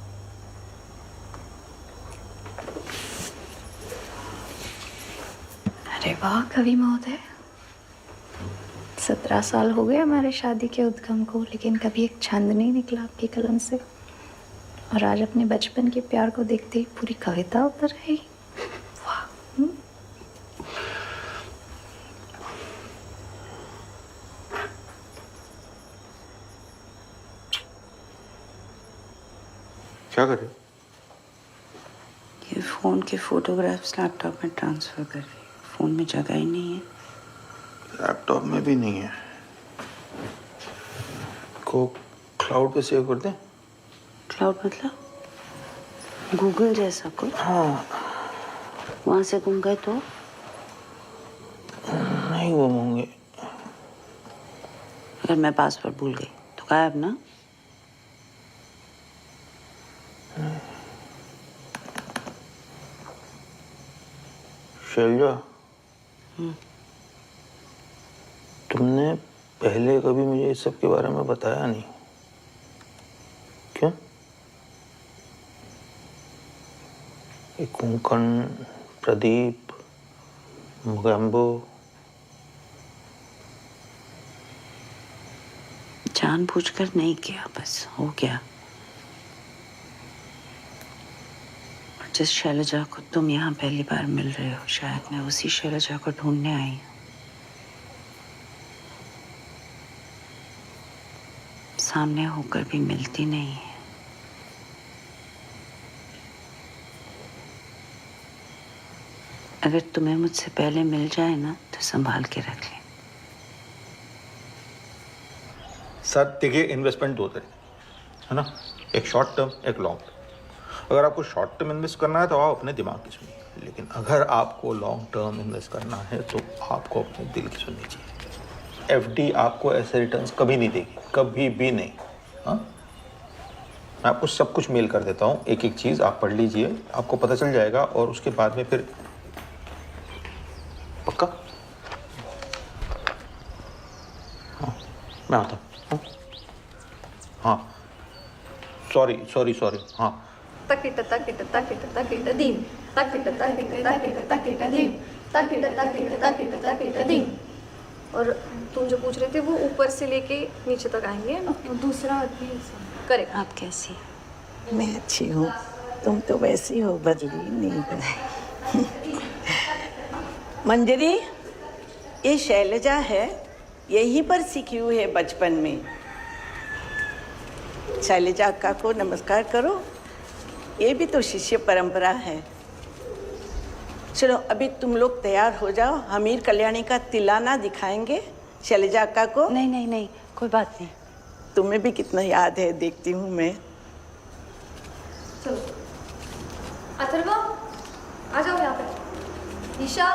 अरे वाह कवि महोदय, 17 साल हो गए हमारे शादी के उद्गम को, लेकिन कभी एक छंद नहीं निकला आपकी कलम से। और आज अपने बचपन के प्यार को देखते ही पूरी कविता उतर रही। वाह। क्या कर रहे हो? ये फोन के फोटोग्राफ्स लैपटॉप में ट्रांसफर कर रही हूँ। फोन में जगह ही नहीं है। लैपटॉप में भी नहीं है। को क्लाउड पे सेव कर दें? क्लाउड मतलब गूगल जैसा कुछ? हाँ। वहां से गुम गए तो? नहीं गुम होंगे। अगर मैं पासवर्ड भूल गई तो गायब ना? शैलजा, तुमने पहले कभी मुझे इस सब के बारे में बताया नहीं, क्यों? ये कुंकण, प्रदीप, मुगैम्बो, जानबूझकर नहीं किया, बस हो गया। और जिस शैलजा को तुम यहाँ पहली बार मिल रहे हो, शायद मैं उसी शैलजा को ढूंढने आई हूँ। सामने होकर भी मिलती नहीं है। अगर तुम्हें मुझसे पहले मिल जाए ना तो संभाल के रख ले। सर देखिए, इन्वेस्टमेंट दो तरह है ना, एक शॉर्ट टर्म, एक लॉन्ग टर्म। अगर आपको शॉर्ट टर्म इन्वेस्ट करना है तो आप अपने दिमाग की सुनिए, लेकिन अगर आपको लॉन्ग टर्म इन्वेस्ट करना है तो आपको अपने दिल की सुननी चाहिए। एफडी आपको ऐसे रिटर्न्स कभी नहीं देगी, कभी भी नहीं। हाँ, मैं आपको सब कुछ मेल कर देता हूँ, एक एक चीज़ आप पढ़ लीजिए, आपको पता चल जाएगा और उसके बाद में फिर पक्का। हाँ मैं आता हूँ। हाँ सॉरी सॉरी सॉरी। हाँ तकिट तकिट तकिट तकिट दीम तकिट तकिट तकिट तकिट दीम तकिट तकिट तकिट तकिट दीम। और तुम जो पूछ रहे थे वो ऊपर से लेके नीचे तक आएंगे। दूसरा आदमी करेक्ट। आप कैसी? मैं अच्छी हूँ, तुम तो वैसी हो, बदली नहीं। मंजरी, ये शैलजा है, यहीं पर सीखी हुई है बचपन में। शैलजा अक्का को नमस्कार करो, ये भी तो शिष्य परंपरा है। चलो अभी तुम लोग तैयार हो जाओ, हमीर कल्याणी का तिलाना दिखाएंगे शैलजा अक्का को। नहीं नहीं नहीं, कोई बात नहीं। तुम्हें भी कितना याद है, देखती हूँ मैं। चलो अथर्व आ जाओ यहाँ पे। ईशा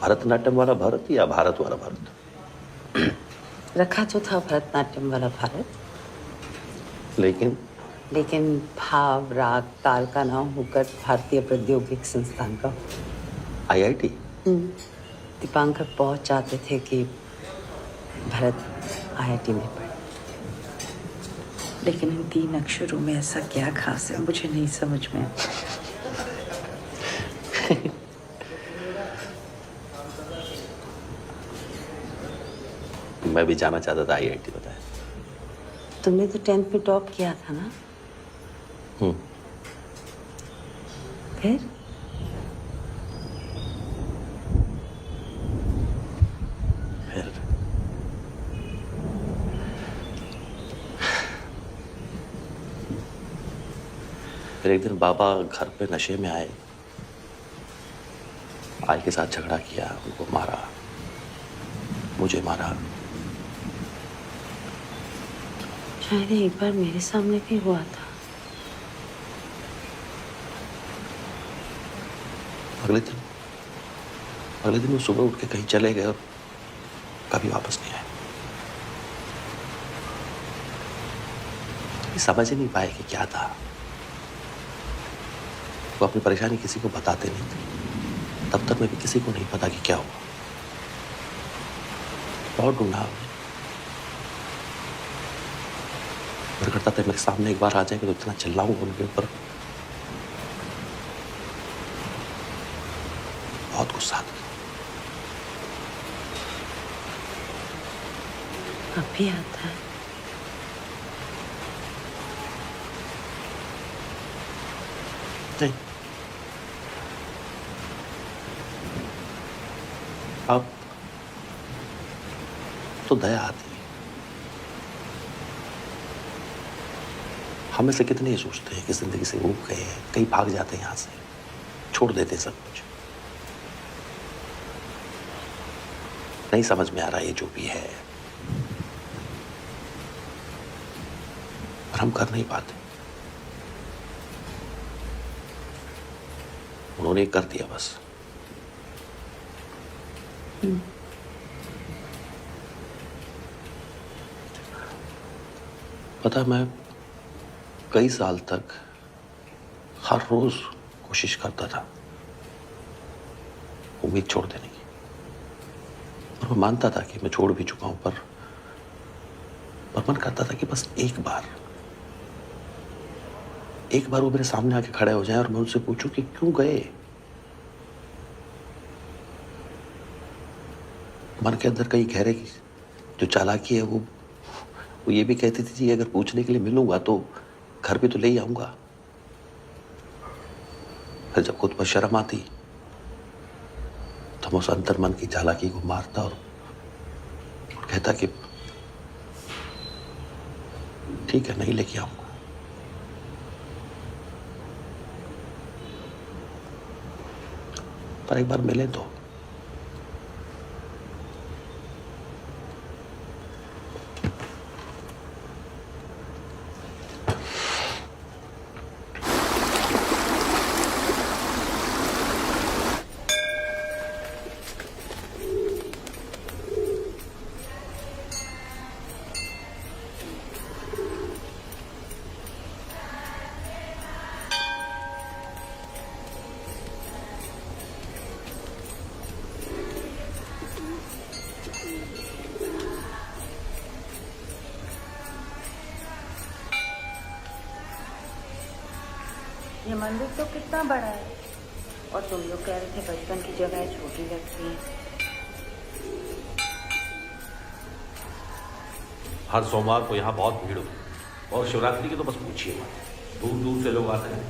भरतनाट्यम वाला भारत या भारत वाला भारत? रखा तो था भरतनाट्यम वाला भारत, लेकिन भाव राग ताल का नाम होकर भारतीय प्रौद्योगिक संस्थान का IIT। दीपांकर बहुत चाहते थे कि भरत IIT में पढ़े, लेकिन इन 3 अक्षरों में ऐसा क्या खास है मुझे नहीं समझ में। मैं भी जाना चाहता था IIT बताया। तुमने तो 10th में टॉप किया था ना? फिर फिर एक दिन बाबा घर पे नशे में आए, आई के साथ झगड़ा किया, उनको मारा, मुझे मारा। शायद एक बार मेरे सामने भी हुआ था। अगले दिन वो सुबह उठ के कहीं चले गए और कभी वापस नहीं आए। समझ ही नहीं पाए कि क्या था। वो अपनी परेशानी किसी को बताते नहीं थे। दफ्तर में भी किसी को नहीं पता कि क्या हुआ। बहुत ढूंढा, मेरा करता था मेरे सामने एक बार आ जाएंगे तो इतना चिल्लाऊंगा उनके ऊपर, बहुत गुस्सा आता। अब भी आता है। नहीं, अब तो दया आती है। हम में से कितने ये सोचते हैं कि जिंदगी से ऊब गए हैं, कहीं भाग जाते हैं, यहां से छोड़ देते हैं सब कुछ। नहीं समझ में आ रहा ये जो भी है, पर हम कर नहीं पाते। उन्होंने कर दिया बस। पता, मैं कई साल तक हर रोज कोशिश करता था उम्मीद छोड़ देने की, और मैं मानता था कि मैं छोड़ भी चुका हूं, पर मन करता था कि बस एक बार वो मेरे सामने आके खड़े हो जाए और मैं उनसे पूछूं कि क्यों गए। मन के अंदर कहीं गहरे की जो चालाकी है वो ये भी कहती थी कि अगर पूछने के लिए मिलूंगा तो घर पे तो ले ही आऊंगा। फिर जब खुद पर शर्म आती तो मैं उस अंतर मन की चालाकी को मारता और कहता कि ठीक है, नहीं लेके आऊंगा। पर एक बार मिले तो ये मंदिर तो कितना बड़ा है, और तुम लोग कह रहे थे बचपन की जगह छोटी लगती है। हर सोमवार को यहाँ बहुत भीड़ होती है, और शिवरात्रि की तो बस पूछिए मत। दूर दूर से लोग आते हैं,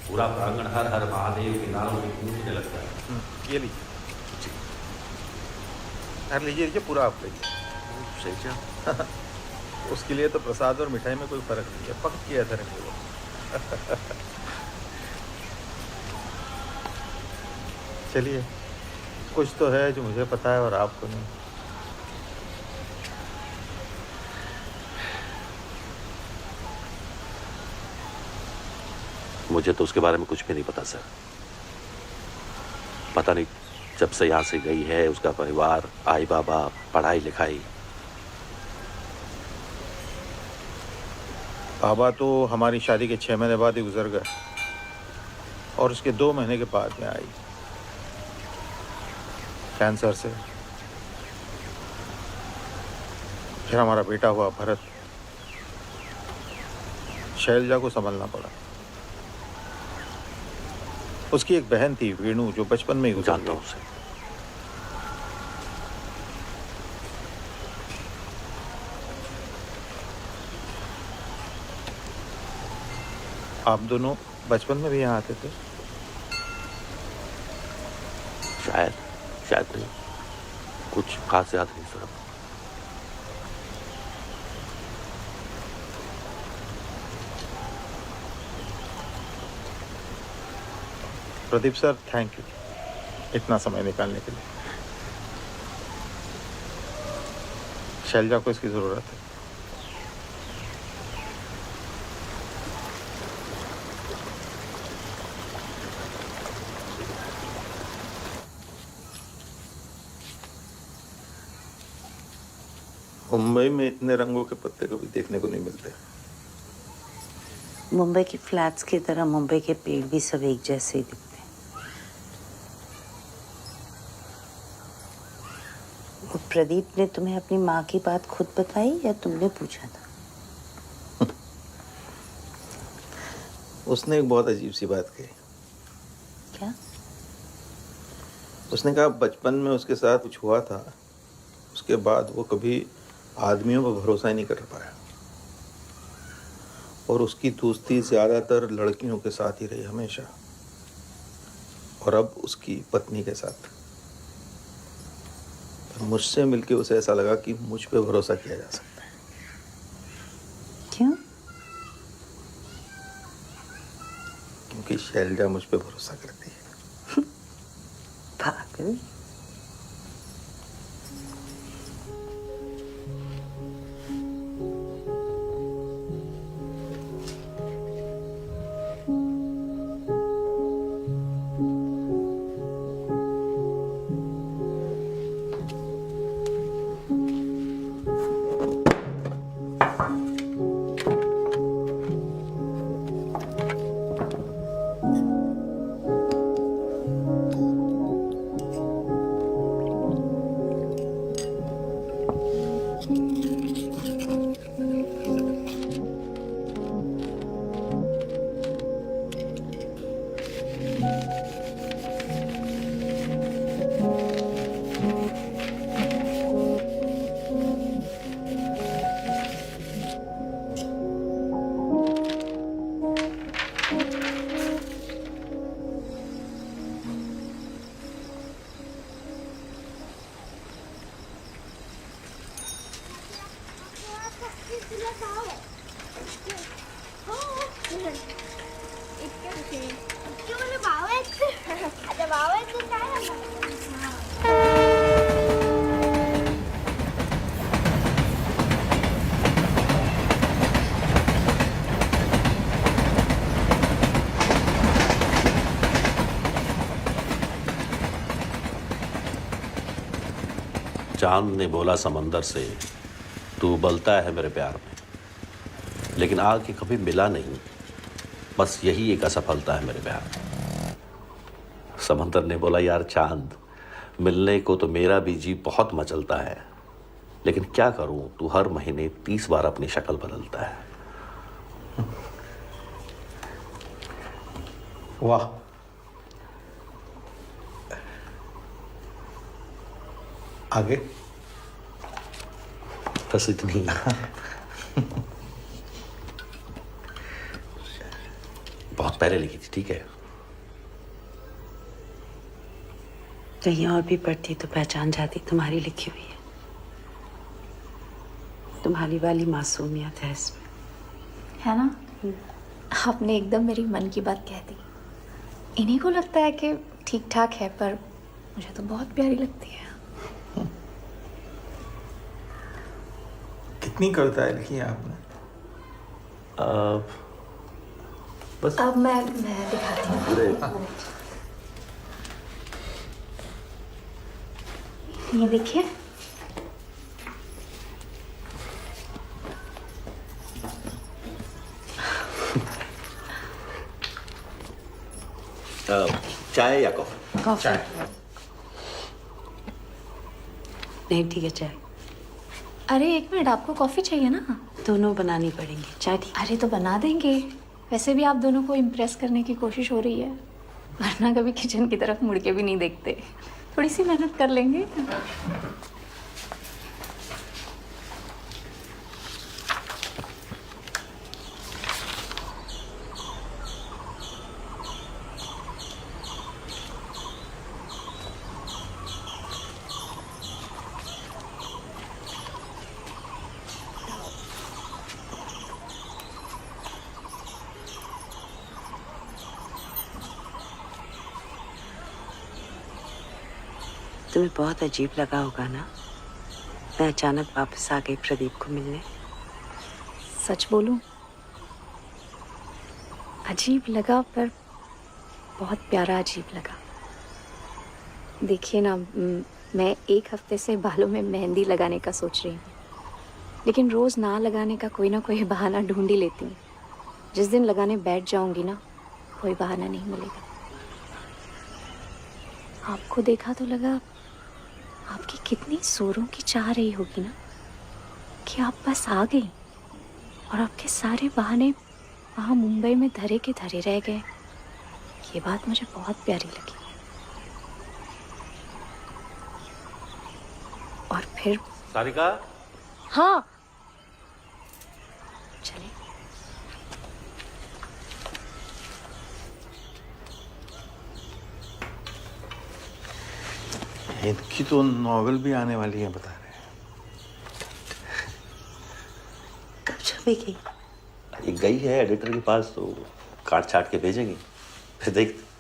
पूरा प्रांगण हर हर महादेव के नारों से गूंजने लगता है। ये लीजिए, यार लीजिए पूरा आप लीजिए। सही क्या? उसके लिए तो प्रसाद और मिठाई में कोई फर्क नहीं है, पक किया था वो। चलिए, कुछ तो है जो मुझे पता है और आपको नहीं। मुझे तो उसके बारे में कुछ भी नहीं पता सर। पता नहीं जब से यहाँ से गई है उसका परिवार, आई बाबा, पढ़ाई लिखाई। बाबा तो हमारी शादी के 6 महीने बाद ही गुजर गए, और उसके 2 महीने के बाद में आई कैंसर से। फिर हमारा बेटा हुआ भरत, शैलजा को संभालना पड़ा। उसकी एक बहन थी वेणु, जो बचपन में ही गुजर गई। आप दोनों बचपन में भी यहाँ आते थे? शायद नहीं, कुछ खास याद नहीं sir. Pradeep sir, thank you इतना समय निकालने के लिए। शैलजा को इसकी ज़रूरत है। मुंबई में इतने रंगों के पत्ते कभी देखने को नहीं मिलते। मुंबई की फ्लैट्स की तरह मुंबई के पेड़ भी सब एक जैसे ही दिखते हैं। वो प्रदीप ने तुम्हें अपनी माँ की बात खुद बताई या तुमने पूछा था? उसने एक बहुत अजीब सी बात कही। क्या? उसने कहा बचपन में उसके साथ कुछ हुआ था, उसके बाद वो कभी आदमियों पर भरोसा ही नहीं कर पाया और उसकी दोस्ती ज़्यादातर लड़कियों के साथ ही रही हमेशा, और अब उसकी पत्नी के साथ। पर मुझसे मिलके उसे ऐसा लगा कि मुझ पे भरोसा किया जा सकता है। क्यों? क्योंकि शैलजा मुझ पे भरोसा करती है। पागल। चांद ने बोला समंदर से, तू उबलता है मेरे प्यार में, लेकिन आके कभी मिला नहीं। बस यही एक असफलता है मेरे प्यार में। समंदर ने बोला यार चांद, मिलने को तो मेरा भी जी बहुत मचलता है, लेकिन क्या करूं, तू हर महीने 30 बार अपनी शक्ल बदलता है। वाह, आगे? बस इतनी। बहुत पहले लिखी थी, ठीक है? कहीं और भी पढ़ती तो पहचान जाती तुम्हारी लिखी हुई है। तुम्हारी वाली मासूमियत है इसमें, है ना? आपने एकदम मेरी मन की बात कह दी। इन्हीं को लगता है कि ठीक ठाक है, पर मुझे तो बहुत प्यारी लगती है। कितनी कविताएं लिखी हैं आपने? बस अब मैं दिखाती हूँ। ये देखिए, चाय या कॉफी? कॉफी। नहीं ठीक है, चाय। अरे एक मिनट, आपको कॉफी चाहिए ना? दोनों बनानी पड़ेंगी। चाय ठीक? अरे तो बना देंगे। वैसे भी आप दोनों को इम्प्रेस करने की कोशिश हो रही है, वरना कभी किचन की तरफ मुड़ के भी नहीं देखते। थोड़ी सी मेहनत कर लेंगे। तुम्हें बहुत अजीब लगा होगा ना, मैं अचानक वापस आ गई प्रदीप को मिलने। सच बोलूं, अजीब लगा, पर बहुत प्यारा अजीब लगा। देखिए ना, मैं एक हफ्ते से बालों में मेहंदी लगाने का सोच रही हूँ, लेकिन रोज़ ना लगाने का कोई ना कोई बहाना ढूंढ ही लेती हूँ। जिस दिन लगाने बैठ जाऊंगी ना, कोई बहाना नहीं मिलेगा। आपको देखा तो लगा आपकी कितनी जोरों की चाह रही होगी ना कि आप बस आ गई और आपके सारे बहाने वहाँ मुंबई में धरे के धरे रह गए। ये बात मुझे बहुत प्यारी लगी। और फिर सारिका, हाँ, चलिए। इनकी तो नॉवेल भी आने वाली है बता रहे हैं। कब छपेगी? ये गई है एडिटर के पास, तो काट छाट के भेजेंगे, फिर देखते।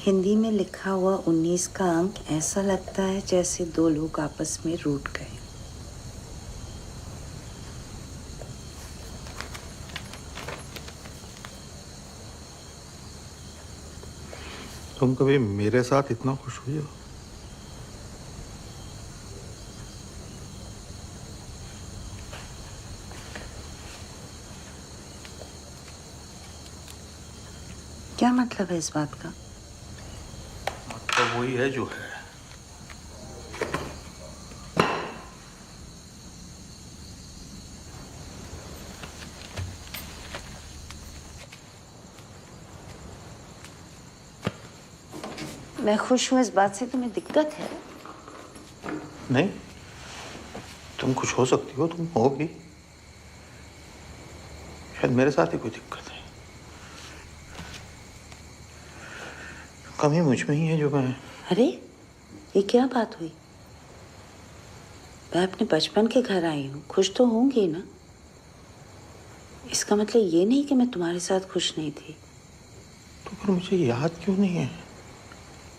हिंदी में लिखा हुआ 19 का अंक ऐसा लगता है जैसे दो लोग आपस में रूठ गए। तुम कभी मेरे साथ इतना खुश हुई हो? क्या मतलब है इस बात का? मतलब वही है जो है। मैं खुश हूँ इस बात से, तुम्हें दिक्कत है? नहीं, तुम खुश हो सकती हो, तुम होगी। शायद मेरे साथ ही कोई दिक्कत है। कमी मुझ में ही है जो मैं। अरे ये क्या बात हुई? मैं अपने बचपन के घर आई हूँ, खुश तो होंगी ना। इसका मतलब ये नहीं कि मैं तुम्हारे साथ खुश नहीं थी। तो फिर मुझे याद क्यों नहीं है?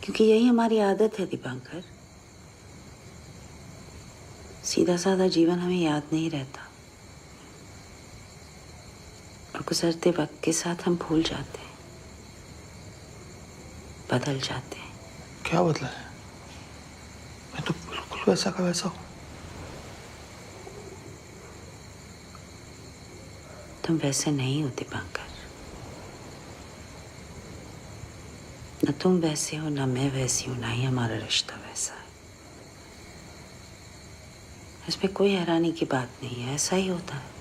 क्योंकि यही हमारी आदत है दीपांकर। सीधा साधा जीवन हमें याद नहीं रहता और गुजरते वक्त के साथ हम भूल जाते हैं, बदल जाते हैं। क्या बदला है? मैं तो बिल्कुल वैसा का वैसा हूं। तुम वैसे नहीं हो दीपांकर। न तुम वैसे हो, न मैं वैसी हूं, ना ही हमारा रिश्ता वैसा है। इसमें कोई हैरानी की बात नहीं है, ऐसा ही होता है।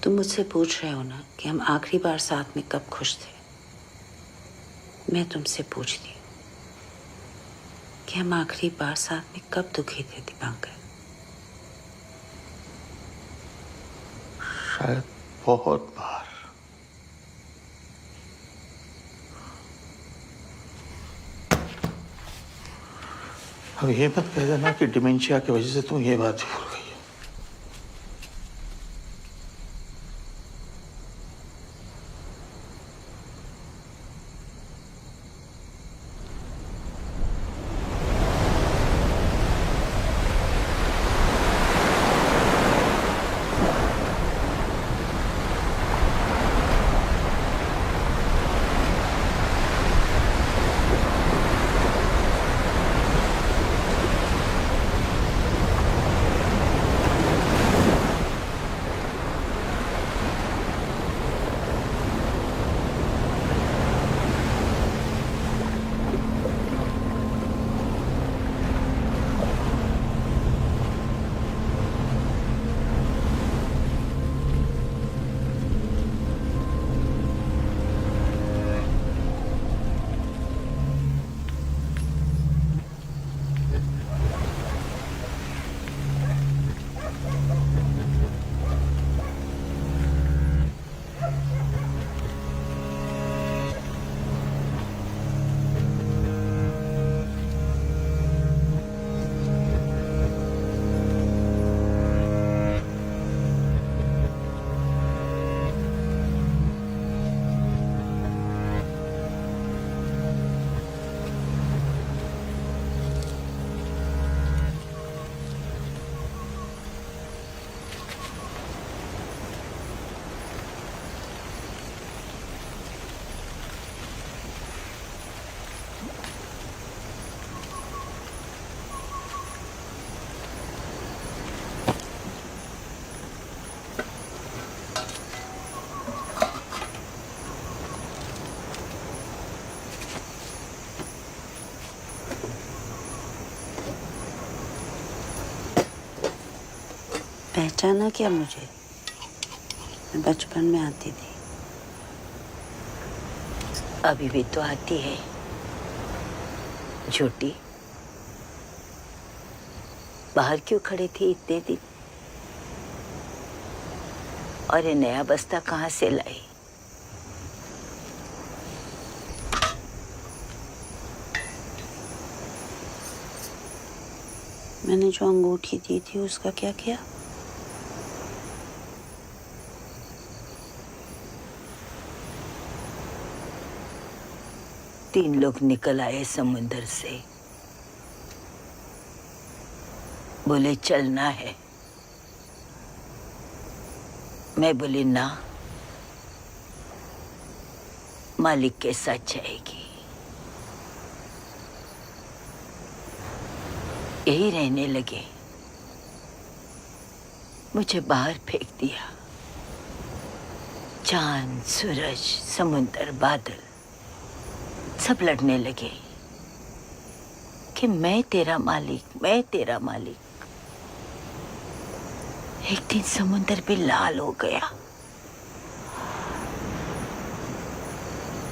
तुम मुझसे पूछ रहे हो ना कि हम आखिरी बार साथ में कब खुश थे। मैं तुमसे पूछती हूँ कि हम आखिरी बार साथ में कब दुखी थे दीपांकर? शायद बहुत बार। अब ये मत कह देना कि डिमेंशिया की वजह से तुम ये बात भूल गई। पहचाना क्या मुझे? मैं बचपन में आती थी, अभी भी तो आती है। झूठी, बाहर क्यों खड़े थे इतने दिन? और ये नया बस्ता कहाँ से लाई? मैंने जो अंगूठी दी थी उसका क्या किया? तीन लोग निकल आए समुद्र से, बोले चलना है। मैं बोली ना, मालिक के साथ जाएगी। यही रहने लगे, मुझे बाहर फेंक दिया। चांद, सूरज, समुद्र, बादल सब लड़ने लगे कि मैं तेरा मालिक, मैं तेरा मालिक। एक दिन समुद्र भी लाल हो गया।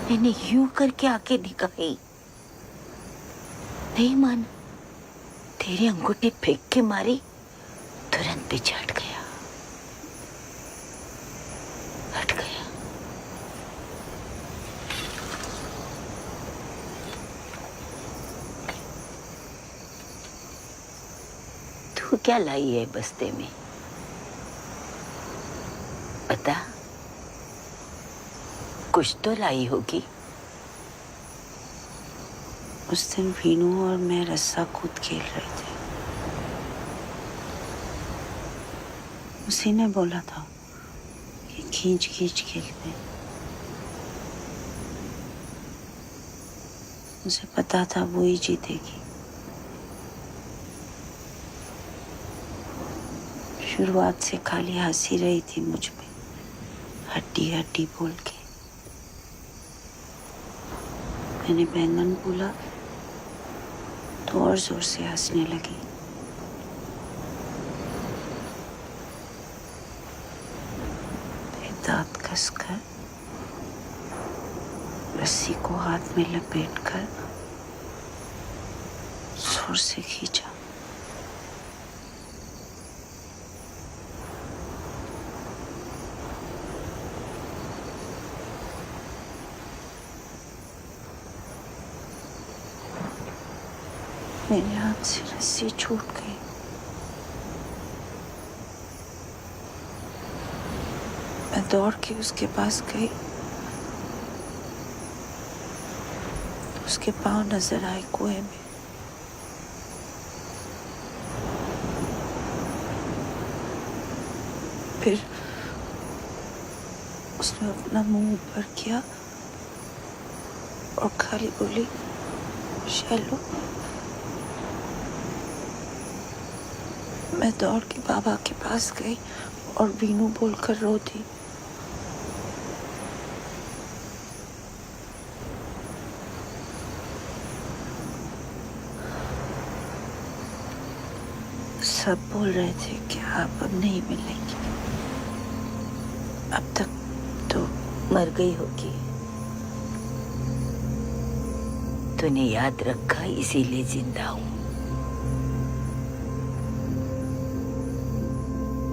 मैंने यूं करके आके दिखाई, नहीं मान, तेरी अंगूठी फेंक के मारी, तुरंत पीछे हट गया, हट गया। तू क्या लाई है बस्ते में? पता, कुछ तो लाई होगी। उस दिन वीनू और मैं रस्सा कूद खेल रहे थे। उसी ने बोला था कि खींच खींच खेलते। मुझे पता था वो ही जीतेगी। शुरुआत से खाली हंसी रही थी मुझ पे, हड्डी हड्डी बोल के। मैंने बैंगन बोला तो और जोर से हंसने लगी। फिर दांत कसकर रस्सी को हाथ में लपेटकर जोर से खींचा। मेरे हाथ से रस्सी छूट गई। मैं दौड़ के उसके पास गई, उसके पांव नजर आए कुएं में। फिर उसने अपना मुंह ऊपर किया और खाली बोली, शैलो। मैं दौड़ के बाबा के पास गई और वीनू बोलकर रो दी। सब बोल रहे थे कि आप अब नहीं मिलेंगे, अब तक तो मर गई होगी। तूने याद रखा, इसीलिए जिंदा हूं।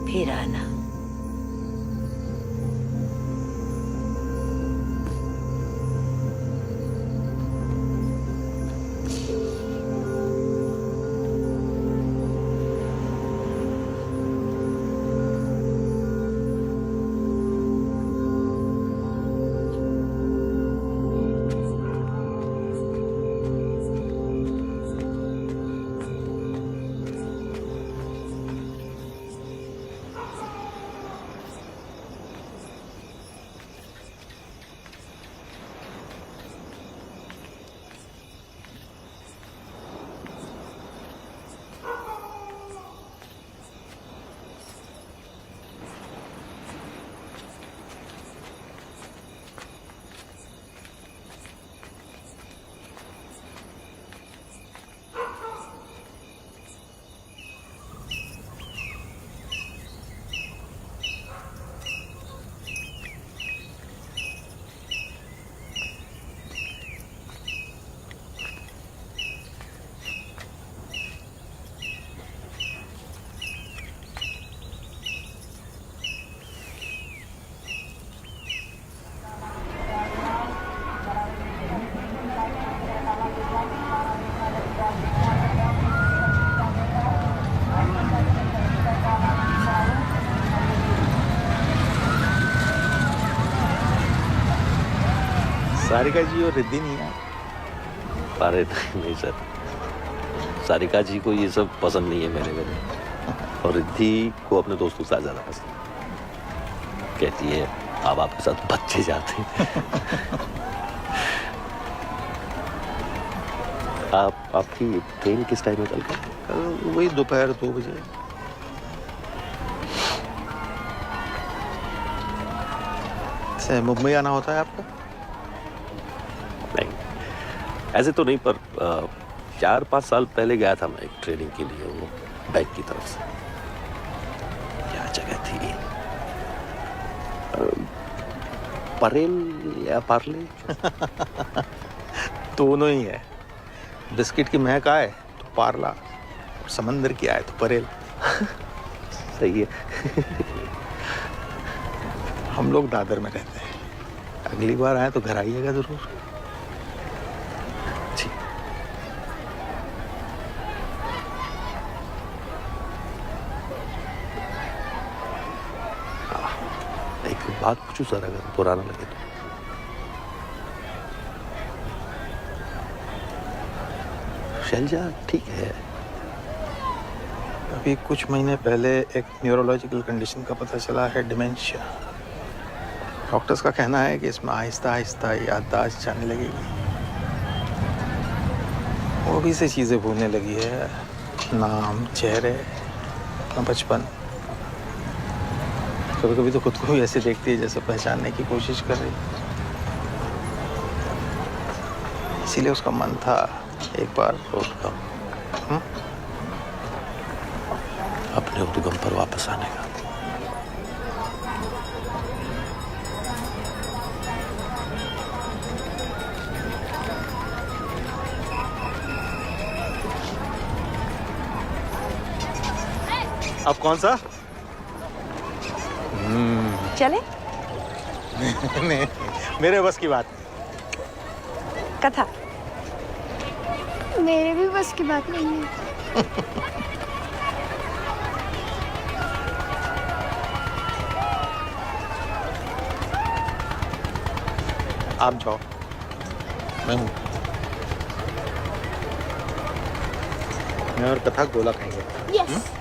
फिर आना। सारिका जी और रिद्धि नहीं है? अरे नहीं सर, सारिका जी को ये सब पसंद नहीं है मेरे मेरे, और रिद्धि को अपने दोस्तों के साथ ज़्यादा पसंद। कहती है अब आपके साथ बच्चे जाते हैं। आपकी ट्रेन किस टाइम में कल का? कल वही दोपहर 2 बजे। से मुंबई आना होता है आपका? नहीं, ऐसे तो नहीं, पर 4-5 साल पहले गया था मैं एक ट्रेनिंग के लिए, वो बैंक की तरफ से। क्या जगह थी, परेल या पार्ले? दोनों ही है। बिस्किट की महक आए तो पार्ला, और समंदर की आए तो परेल। सही है। हम लोग दादर में रहते हैं, अगली बार आए तो घर आइएगा जरूर। एक बात पूछूं सर, अगर पुराना लगे तो? शैलजा ठीक है? अभी कुछ महीने पहले एक न्यूरोलॉजिकल कंडीशन का पता चला है, डिमेंशिया। डॉक्टर्स का कहना है कि इसमें आहिस्ता आहिस्ता याददाश्त जाने लगेगी, वो भी से चीज़ें भूलने लगी है, नाम, चेहरे, अपना बचपन। कभी कभी तो खुद को भी ऐसे देखती है जैसे पहचानने की कोशिश कर रही। इसीलिए उसका मन था एक बार उद्गम, अपने उद्गम पर वापस आने का। अब कौन सा? चले? नहीं, मेरे बस की बात। कथा मेरे भी बस की बात नहीं है। आप जाओ, मैं हूँ। मैं और कथा गोला खाएंगे। यस।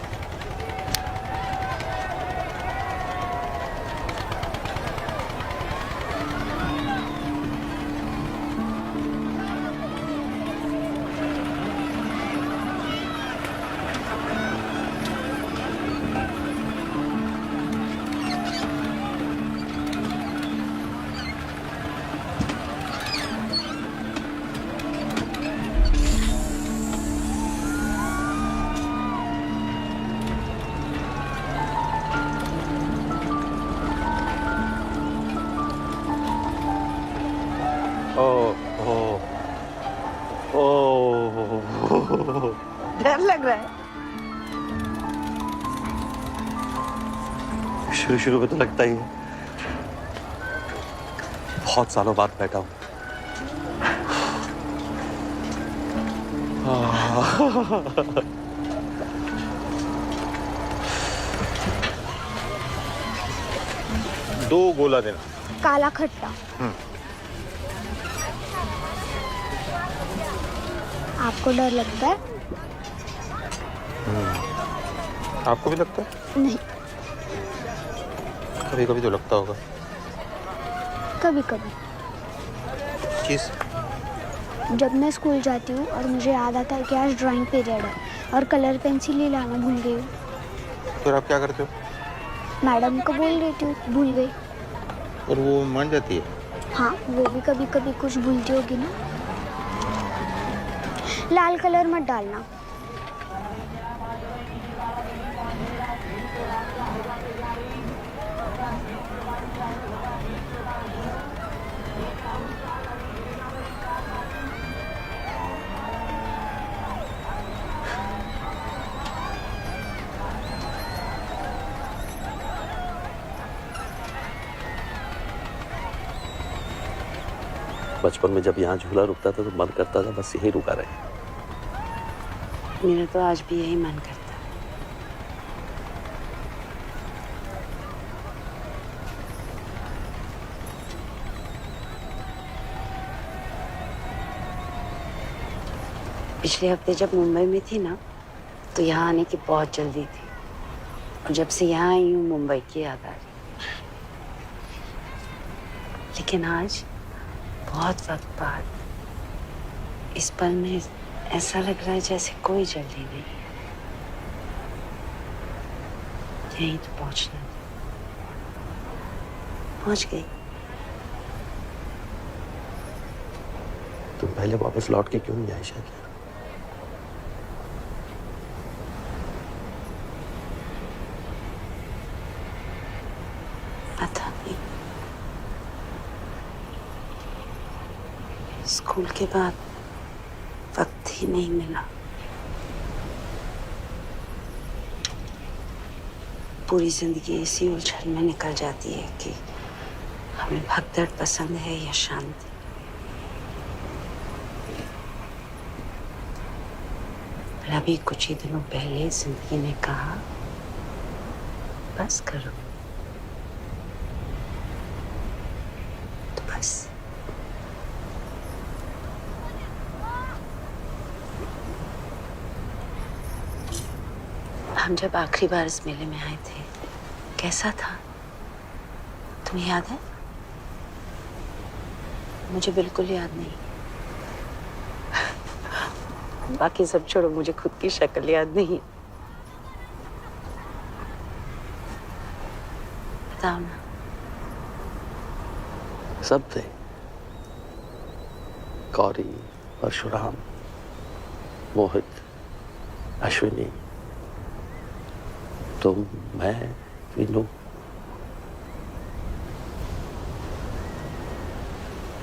डर लग रहा है? शुरू शुरू में तो लगता ही है, बहुत सालों बाद बैठा हूं। दो गोला देना। काला खट्टा। आपको डर लगता है? आपको भी लगता है? नहीं, कभी कभी तो लगता होगा। कभी कभी। किस? जब मैं स्कूल जाती हूँ और मुझे याद आता है कि आज ड्राइंग पीरियड है और कलर पेंसिल ही लाना भूल गई हूँ, फिर आप क्या करते हो? मैडम को बोल देती हूँ भूल गई। और वो मान जाती है? हाँ, वो भी कभी कभी कुछ भूलती होगी ना। लाल कलर मत डालना। बचपन में जब यहाँ झूला रुकता था तो मन करता था बस यही रुका रहे। मेरा तो आज भी यही मन करता है। पिछले हफ्ते जब मुंबई में थी ना, तो यहाँ आने की बहुत जल्दी थी, और जब से यहाँ आई हूँ मुंबई की याद आ रही। लेकिन आज बहुत वक्त बाद इस पल में ऐसा लग रहा है जैसे कोई जल्दी नहीं है। यहीं तो पहुंचना था। पहुंच गई। तुम पहले वापस लौट के क्यों नहीं आई शायद? पता नहीं, स्कूल के बाद वक्त ही नहीं मिला। पूरी जिंदगी इसी उलझन में निकल जाती है कि हमें भगदड़ पसंद है या शांति। पर अभी कुछ ही दिनों पहले जिंदगी ने कहा बस करो, तो बस। हम जब आखिरी बार इस मेले में आए थे, कैसा था तुम्हें याद है? मुझे बिल्कुल याद नहीं। बाकी सब छोड़ो, मुझे खुद की शक्ल याद नहीं। बताओ ना। सब थे, गौरी, परशुराम, मोहित, अश्विनी, तुम, मैं, वीनू।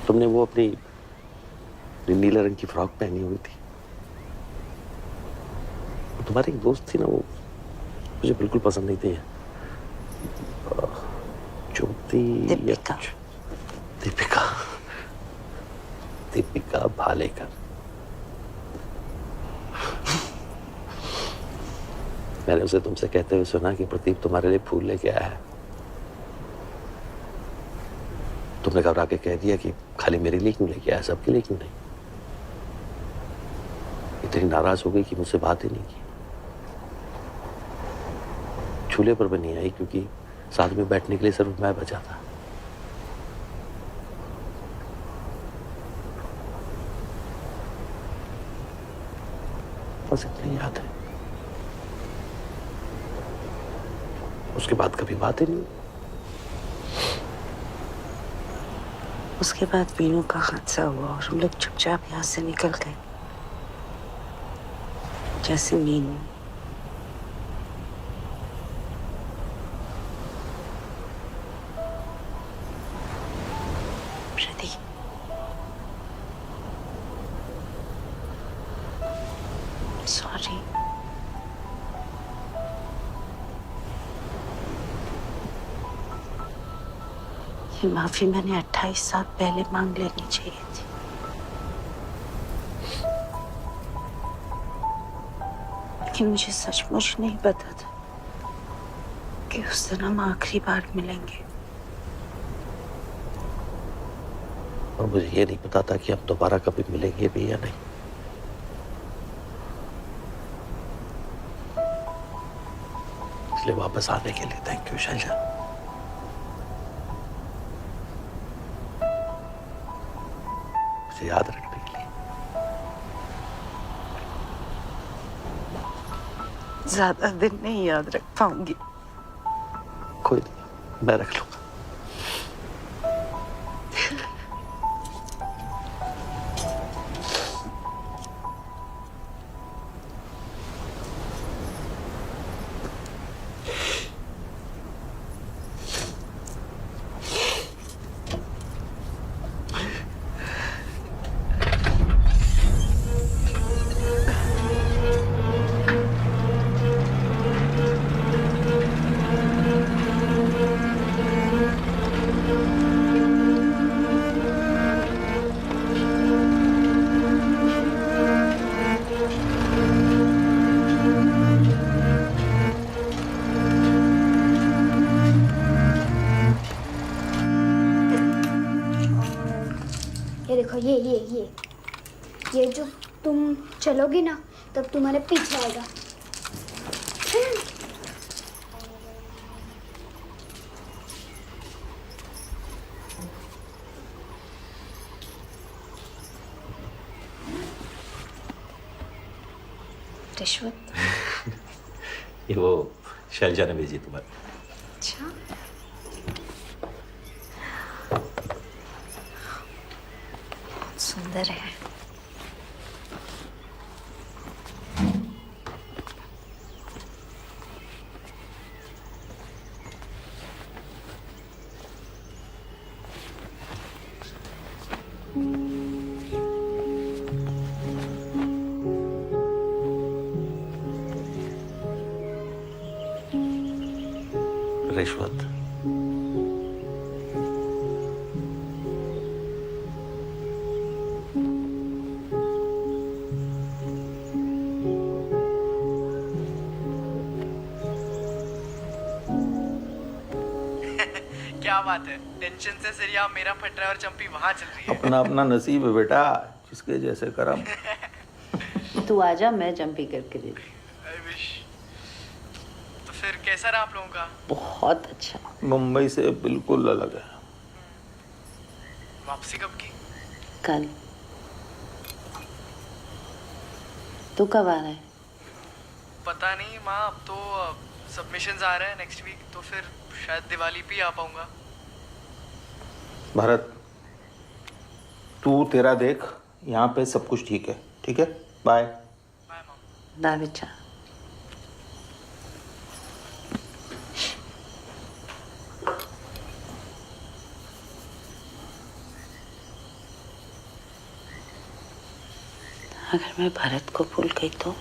तुमने वो अपनी नीले रंग की फ्रॉक पहनी हुई थी। तुम्हारी एक दोस्त थी ना, वो मुझे बिल्कुल पसंद नहीं थी। ज्योति या कुछ। दीपिका। दीपिका भालेकर। मैंने उसे तुमसे कहते हुए सुना कि प्रदीप तुम्हारे लिए फूल लेके आया है। तुमने घबरा के कह दिया कि खाली मेरे लिए क्यों लेके आया, सबके लिए क्यों नहीं। इतनी नाराज हो गई कि मुझसे बात ही नहीं की। झूले पर भी नहीं आई क्योंकि साथ में बैठने के लिए सिर्फ मैं बचा था। बस इतनी याद है। उसके बाद कभी बात ही नहीं। उसके बाद वीनू का हादसा हुआ और हम लोग चुपचाप यहाँ से निकल गए, जैसे मीनू। सॉरी। ये माफी मैंने 28 साल पहले मांग लेनी चाहिए थी। लेकिन मुझे सचमुच नहीं पता था कि उस दिन हम आखिरी बार मिलेंगे। और मुझे ये नहीं पता था कि हम दोबारा कभी मिलेंगे भी या नहीं। इसलिए वापस आने के लिए थैंक यू शैलजा। मुझे याद रखने के लिए। ज्यादा दिन नहीं याद रख पाऊंगी। कोई नहीं, मैं रख लूंगा। ये देखो, ये जो तुम चलोगी ना तब तुम्हारे पीछे आएगा। रिश्वत। ये वो शैलजा ने भेजी तुम्हारे। अच्छा, सुंदर है। रिश्वत, क्या बात है, टेंशन से सिरिया मेरा फट रहा है और चंपी वहां चल रही है। अपना अपना नसीब है बेटा, जिसके जैसे करम। तू आजा, मैं जंपी करके दे दूँ। तो फिर कैसा रहा आप लोगों का? बहुत अच्छा। मुंबई से बिल्कुल अलग है। वापसी कब की? कल। तू कब आ रहा है? पता नहीं माँ, अब तो सबमिशंस आ रहे हैं नेक्स्ट वीक, तो फिर शायद दिवाली पे ही आ पाऊंगा। भारत, तू तेरा देख, यहाँ पे सब कुछ ठीक है। ठीक है, बाय। बाय बच्चा। अगर मैं भरत को भूल गई तो